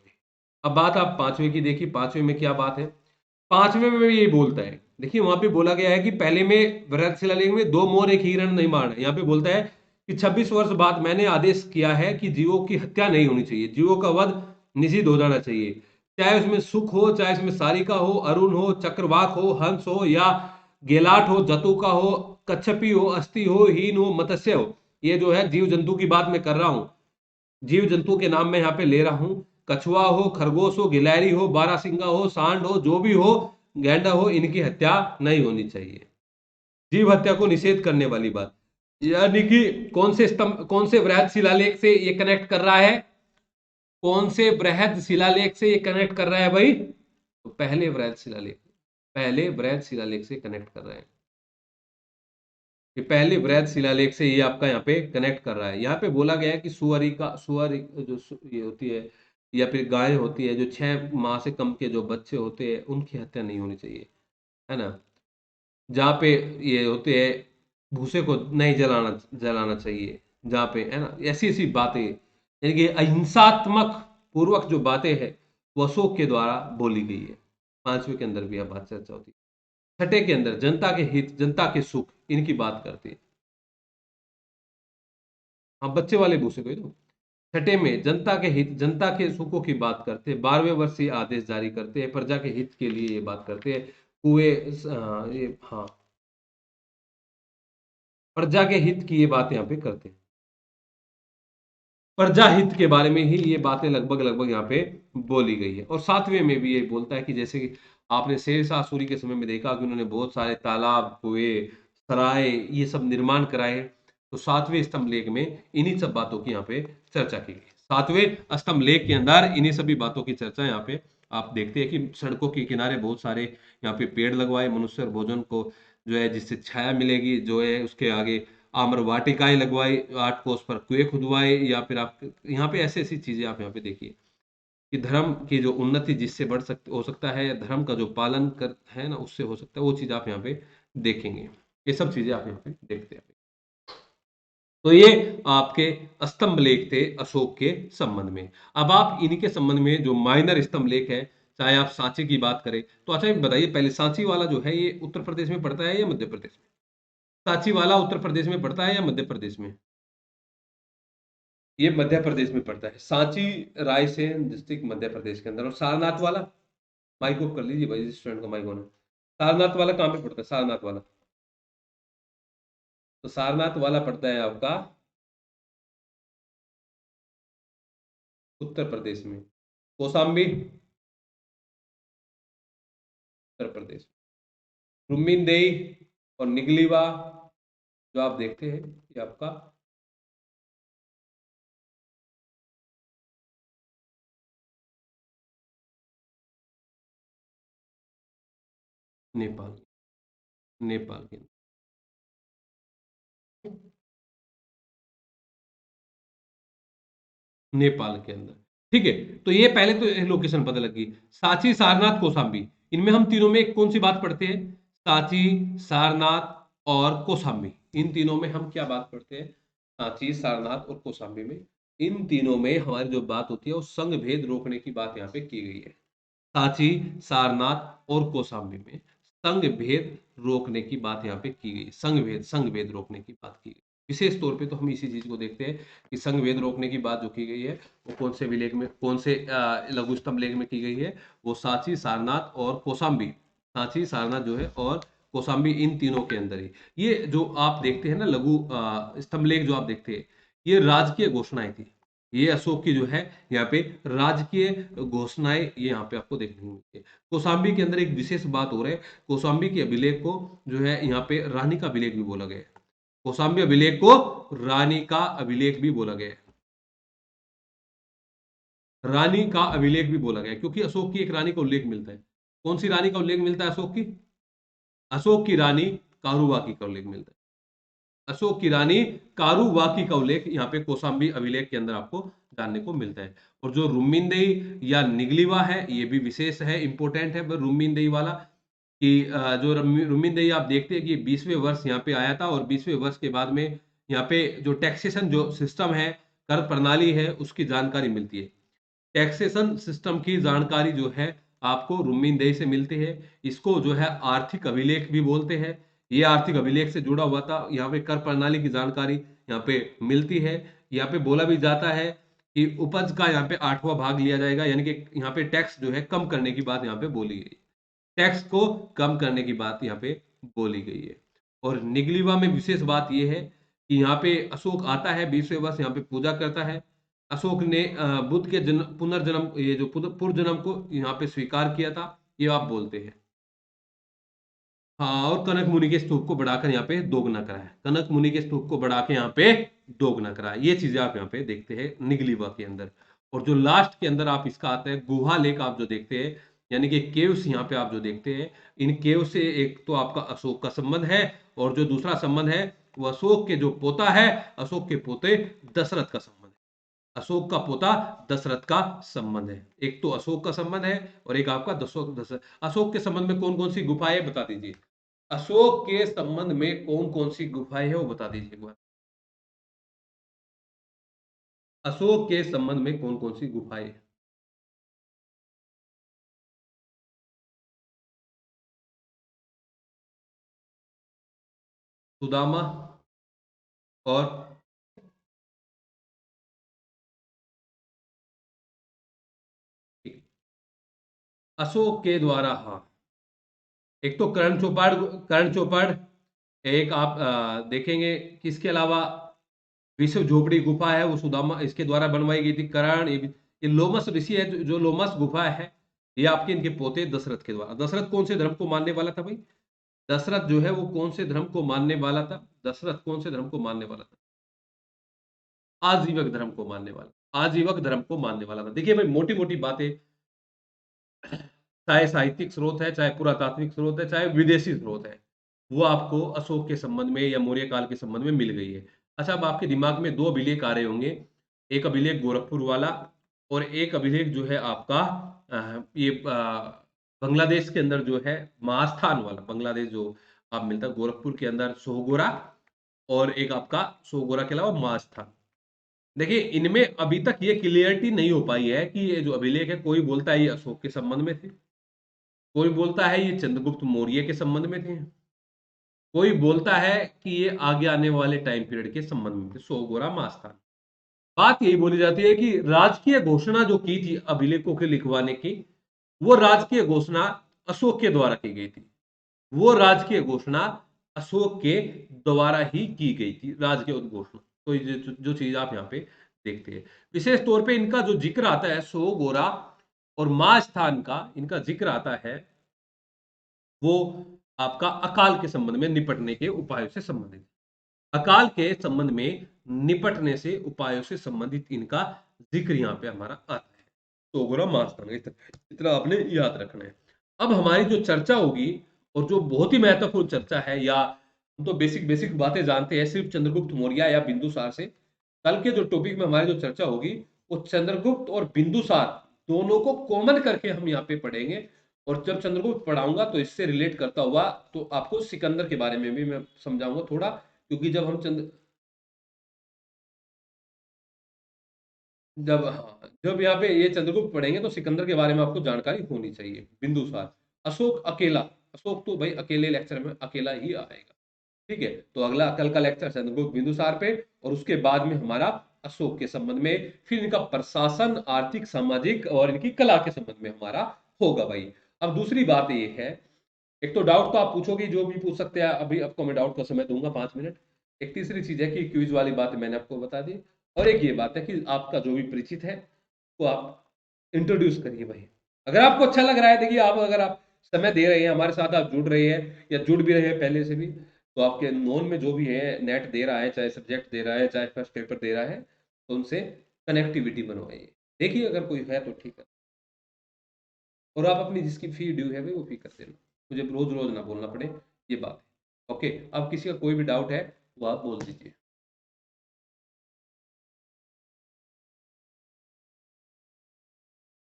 अब बात आप पांचवें की देखिए, पांचवें में क्या बात है? पांचवें में ये बोलता है, देखिए वहां पे बोला गया है कि पहले में वृहद शिलालेख में 2 मोर एक हिरण नहीं मारना। यहाँ पे बोलता है कि 26 वर्ष बाद मैंने आदेश किया है कि जीवों की हत्या नहीं होनी चाहिए, जीवों का वध निषिद्ध हो जाना चाहिए। चाहे उसमें सुख हो, चाहे उसमें सारिका हो, अरुण हो, चक्रवाक हो, हंस हो, या गेलाट हो, जतुका हो, कच्छपी हो, अस्थि हो, हीन हो, मत्स्य हो। ये जो है जीव जंतु की बात मैं कर रहा हूं, जीव जंतु के नाम मैं यहाँ पे ले रहा हूं। कछुआ हो, खरगोश हो, गिलहरी हो, बारहसिंगा हो, सांड हो, जो भी हो, गैंडा हो, इनकी हत्या नहीं होनी चाहिए। जीव हत्या को निषेध करने वाली बात, यानी कि कौन से स्तंभ, कौन से वृहद शिलालेख से ये कनेक्ट कर रहा है? कौन से वृहद शिलालेख से ये कनेक्ट कर रहा है भाई? तो पहले वृहद शिलालेख, पहले वृहद शिलालेख से कनेक्ट कर रहा है। ये पहले वृहद शिलालेख से ये आपका यहाँ पे कनेक्ट कर रहा है। यहाँ पे बोला गया है कि सुअरी का, जो ये होती है, या फिर गाय होती है, जो 6 माह से कम के जो बच्चे होते हैं, उनकी हत्या नहीं होनी चाहिए, है ना? जहाँ पे ये होते हैं, भूसे को नहीं जलाना जलाना चाहिए, जहाँ पे, है ना, ऐसी ऐसी बातें, यानी कि अहिंसात्मक पूर्वक जो बातें हैं, वो अशोक के द्वारा बोली गई है। पांचवे के अंदर भी यह बात चर्चा होती है। छठे के अंदर जनता के हित, जनता के सुख, इनकी बात करती है। हाँ, बच्चे वाले भूसे को ही तो। छठे में जनता के हित, जनता के सुखों की बात करते हैं। 12वें वर्ष ये आदेश जारी करते हैं, प्रजा के हित के लिए ये बात करते हैं। कुएं, ये, हाँ, प्रजा के हित की ये बात यहाँ पे करते हैं। प्रजा हित के बारे में ही ये बातें लगभग लगभग यहाँ पे बोली गई है। और सातवें में भी ये बोलता है कि जैसे कि आपने शेरशाह सूरी के समय में देखा कि उन्होंने बहुत सारे तालाब, कुएं, सराय, ये सब निर्माण कराए। तो सातवें स्तंभ लेख में इन्हीं सब बातों की यहाँ पे चर्चा की गई। सातवें स्तंभ लेख के अंदर इन्हीं सभी बातों की चर्चा यहाँ पे आप देखते हैं कि सड़कों के किनारे बहुत सारे यहाँ पे पेड़ लगवाए मनुष्य और भोजन को, जो है जिससे छाया मिलेगी, जो है उसके आगे आम्र वाटिकाएं लगवाई, 8 कोस पर कुएं खुदवाए, या फिर आप यहाँ पे ऐसी ऐसी चीजें आप यहाँ पे देखिए कि धर्म की जो उन्नति जिससे बढ़ सकती हो सकता है, या धर्म का जो पालन कर है ना, उससे हो सकता है, वो चीज आप यहाँ पे देखेंगे। ये सब चीजें आप यहाँ पे देखते हैं। तो ये आपके स्तंभ लेख थे अशोक के संबंध में। अब आप इन्हीं के संबंध में जो माइनर स्तंभ लेख है, चाहे आप सांची की बात करें, तो अच्छा ये बताइए पहले, सांची वाला जो है ये उत्तर प्रदेश में पड़ता है या मध्य प्रदेश में? सांची वाला उत्तर प्रदेश में पड़ता है या मध्य प्रदेश में? ये मध्य प्रदेश में पड़ता है। सांची रायसेन डिस्ट्रिक्ट मध्य प्रदेश के अंदर। और सारनाथ वाला, माइक ऑफ कर लीजिए भाई, स्टूडेंट का माइक ऑन है। सारनाथ वाला कहाँ पे पड़ता है? सारनाथ वाला, तो सारनाथ वाला पड़ता है आपका उत्तर प्रदेश में। कौशाम्बी, उत्तर प्रदेश। रुम्मीनदेई और निगलीवा जो आप देखते हैं ये आपका नेपाल, नेपाल के नेपाल के अंदर। ठीक है, तो ये पहले तो लोकेशन पता लगी। सांची, सारनाथ, कौशाम्बी, इनमें हम तीनों में कौन सी बात पढ़ते हैं? सांची, सारनाथ और कौशाम्बी, इन तीनों में हम क्या बात पढ़ते हैं? सांची, सारनाथ और कौशाम्बी में, इन तीनों में हमारी जो बात होती है वो संघ भेद रोकने की बात यहाँ पे की गई है। सांची, सारनाथ और कौशाम्बी में संघ भेद रोकने की बात यहाँ पे की गई। संघ भेद रोकने की बात की गई। विशेष तौर पे तो हम इसी चीज को देखते हैं कि संघ भेद रोकने की बात जो की गई है वो कौन से विलेख में, कौन से लघु स्तंभ लेख में की गई है? वो सांची, सारनाथ और कौशाम्बी। सांची, सारनाथ जो है और कौशाम्बी, इन तीनों के अंदर ही ये जो आप देखते हैं ना लघु स्तंभ लेख जो आप देखते हैं, ये राजकीय घोषणाएं थी। ये अशोक की जो है यहाँ पे राजकीय घोषणाएं ये यहाँ पे आपको देखने को मिलती है। कौशाम्बी के अंदर एक विशेष बात हो रहा है, कौशाम्बी के अभिलेख को जो है यहाँ पे रानी का अभिलेख भी बोला गया है। कौशाम्बी अभिलेख को रानी का अभिलेख भी बोला गया है। रानी का अभिलेख भी बोला गया है क्योंकि अशोक की एक रानी का उल्लेख मिलता है। कौन सी रानी का उल्लेख मिलता है अशोक की? अशोक की रानी कारुवाकी का उल्लेख मिलता है। अशोक की रानी कारुवाकी का उल्लेख यहाँ पे कौशाम्बी अभिलेख के अंदर आपको जानने को मिलता है। और जो रुम्मीनदेई या निगलीवा है ये भी विशेष है, इंपॉर्टेंट है रुम्मीनदेई वाला, कि जो रुम्मीनदेई आप देखते हैं कि 20वें वर्ष यहाँ पे आया था और 20वें वर्ष के बाद में यहाँ पे जो टैक्सेशन जो सिस्टम है, कर प्रणाली है, उसकी जानकारी मिलती है। टैक्सेशन सिस्टम की जानकारी जो है आपको रुम्मीनदेई से मिलती है। इसको जो है आर्थिक अभिलेख भी बोलते हैं। ये आर्थिक अभिलेख से जुड़ा हुआ था। यहाँ पे कर प्रणाली की जानकारी यहाँ पे मिलती है। यहाँ पे बोला भी जाता है कि उपज का यहाँ पे 8वां भाग लिया जाएगा, यानी कि यहाँ पे टैक्स जो है कम करने की बात यहाँ पे बोली गई। टैक्स को कम करने की बात यहाँ पे बोली गई है। और निगलीवा में विशेष बात यह है कि यहाँ पे अशोक आता है 20वें वर्ष, यहाँ पे पूजा करता है। अशोक ने बुद्ध के जन्म पुनर्जन्म, ये जो पुनर्जन्म को यहाँ पे स्वीकार किया था, ये आप बोलते हैं। हाँ, और कनक मुनि के स्तूप को बढ़ाकर यहाँ पे दोगुना करा है। कनक मुनि के स्तूप को बढ़ा के यहाँ पे दोगुना करा है। ये चीजें आप यहाँ पे देखते हैं निगलीवा के अंदर। और जो लास्ट के अंदर आप इसका आता है गुहा लेख, आप जो देखते हैं, यानी कि केव्स यहाँ पे आप जो देखते हैं, इन केव से एक तो आपका अशोक का संबंध है और जो दूसरा संबंध है वो अशोक के जो पोता है, अशोक के पोते दशरथ का संबंध है। अशोक का पोता दशरथ का संबंध है। एक तो अशोक का संबंध है और एक आपका दशरथ। अशोक के संबंध में कौन कौन सी गुफाएं बता दीजिए? अशोक के संबंध में कौन कौन सी गुफाएं है वो बता दीजिए एक बार। अशोक के संबंध में कौन कौन सी गुफाएं है? सुदामा और अशोक के द्वारा, हाँ, एक तो कर्ण चौपड़, एक आप देखेंगे कि इसके अलावा विश्व झोपड़ी गुफा है वो सुदामा इसके द्वारा बनवाई गई थी। करण, ये लोमस ऋषि है, जो लोमस गुफा है, ये आपके इनके पोते दशरथ के द्वारा। दशरथ कौन से धर्म को मानने वाला था भाई? दशरथ जो है वो कौन से धर्म को मानने वाला था? दशरथ कौन से धर्म को मानने वाला था? आजीवक धर्म को मानने वाला, आजीवक धर्म को मानने वाला था। देखिए भाई, मोटी मोटी बातें, चाहे साहित्यिक स्रोत है, चाहे पुरातात्विक स्रोत है, चाहे विदेशी स्रोत है, वो आपको अशोक के संबंध में या मौर्य काल के संबंध में मिल गई है। अच्छा, अब आपके दिमाग में दो अभिलेख आ रहे होंगे, एक अभिलेख गोरखपुर वाला और एक अभिलेख जो है आपका ये बांग्लादेश के अंदर जो है महास्थान वाला। बांग्लादेश जो आप मिलता है गोरखपुर के अंदर सोहगोरा, और एक आपका सोहगोरा के अलावा महास्थान। देखिए, इनमें अभी तक ये क्लियरिटी नहीं हो पाई है कि ये जो अभिलेख है, कोई बोलता है ये अशोक के संबंध में थे, कोई बोलता है ये चंद्रगुप्त मौर्य के संबंध में थे, कोई बोलता है कि ये आगे आने वाले टाइम पीरियड के संबंध में थे, सोगोरा मास्तान। बात यही बोली जाती है कि राजकीय घोषणा जो की थी अभिलेखों के लिखवाने की, वो राजकीय घोषणा अशोक के द्वारा की गई थी। वो राजकीय घोषणा अशोक के द्वारा ही की गई थी, राजकीय उद्घोषणा। तो ये जो चीज आप यहाँ पे देखते हैं, विशेष तौर पे इनका जो जिक्र आता है सो गोरा और माँ स्थान का, इनका जिक्र आता है वो आपका अकाल के संबंध में निपटने के उपायों से संबंधित। अकाल के संबंध में निपटने से उपायों से संबंधित इनका जिक्र यहाँ पे हमारा आता है। तो गोरा मास्तान, इतना आपने याद रखना है। अब हमारी जो चर्चा होगी और जो बहुत ही महत्वपूर्ण चर्चा है, या हम तो बेसिक बेसिक बातें जानते हैं सिर्फ चंद्रगुप्त मौर्य या बिंदुसार से, कल के जो टॉपिक में हमारी जो चर्चा होगी वो चंद्रगुप्त और बिंदुसार दोनों को कॉमन करके हम यहाँ पे पढ़ेंगे। और जब चंद्रगुप्त पढ़ाऊंगा तो इससे रिलेट करता हुआ तो आपको सिकंदर के बारे में भी मैं समझाऊंगा थोड़ा, क्योंकि जब हम चंद्र जब हाँ जब यहाँ पे ये चंद्रगुप्त पढ़ेंगे तो सिकंदर के बारे में आपको जानकारी होनी चाहिए। बिंदुसार, अशोक अकेला, अशोक तो भाई अकेले लेक्चर में अकेला ही आएगा। ठीक है, तो अगला कल का लेक्चर चंद्रगुप्त बिंदुसार पे, और उसके बाद में हमारा अशोक के संबंध में, फिर इनका प्रशासन, आर्थिक, सामाजिक और इनकी कला के संबंध में हमारा होगा भाई। अब दूसरी बात ये है, एक तो डाउट तो आप पूछोगे, जो भी पूछ सकते हैं, अभी आपको मैं डाउट का समय दूंगा 5 मिनट। एक तीसरी चीज है कि क्विज वाली बात मैंने आपको बता दी, और एक ये बात है कि आपका जो भी परिचित है वो आप इंट्रोड्यूस करिए भाई। अगर आपको अच्छा लग रहा है, देखिए आप अगर आप समय दे रहे हैं हमारे साथ, आप जुड़ रहे हैं या जुड़ भी रहे हैं पहले से भी, तो आपके नोन में जो भी है नेट दे रहा है, चाहे सब्जेक्ट दे रहा है, चाहे फर्स्ट पेपर दे रहा है, तो उनसे कनेक्टिविटी बनवाइए। देखिए अगर कोई है तो ठीक है, और आप अपनी जिसकी फी ड्यू है भाई वो फी कर देना, मुझे रोज रोज ना बोलना पड़े, ये बात है। ओके, अब किसी का कोई भी डाउट है वो आप बोल दीजिए।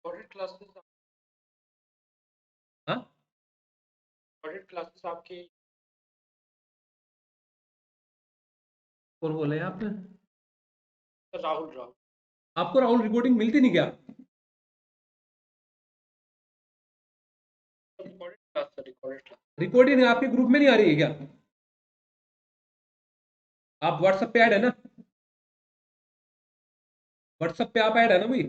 ऑडिट क्लासेस हाँ, ऑडिट क्लासेस आपकी कौन बोले आप? राहुल राहुल आपको राहुल रिकॉर्डिंग मिलती नहीं क्या? रिकॉर्डेड क्लास था रिकॉर्डेड क्लास। रिकॉर्डिंग आपके ग्रुप में नहीं आ रही है क्या? आप व्हाट्सएप पे ऐड है ना? व्हाट्सएप पे आप ऐड है ना भाई?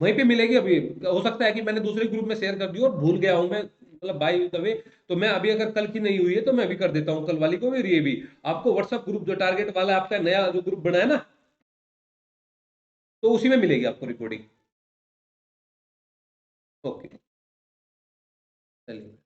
वहीं पे मिलेगी अभी। हो सकता है कि मैंने दूसरे ग्रुप में शेयर कर दी और भूल गया हूं मैं, मतलब बाय द वे। तो मैं अभी अगर कल की नहीं हुई है तो मैं अभी कर देता हूँ, कल वाली को मेरी ये भी। आपको व्हाट्सएप ग्रुप जो टारगेट वाला आपका नया जो ग्रुप बना है ना, तो उसी में मिलेगी आपको रिकॉर्डिंग। ओके, चलिए।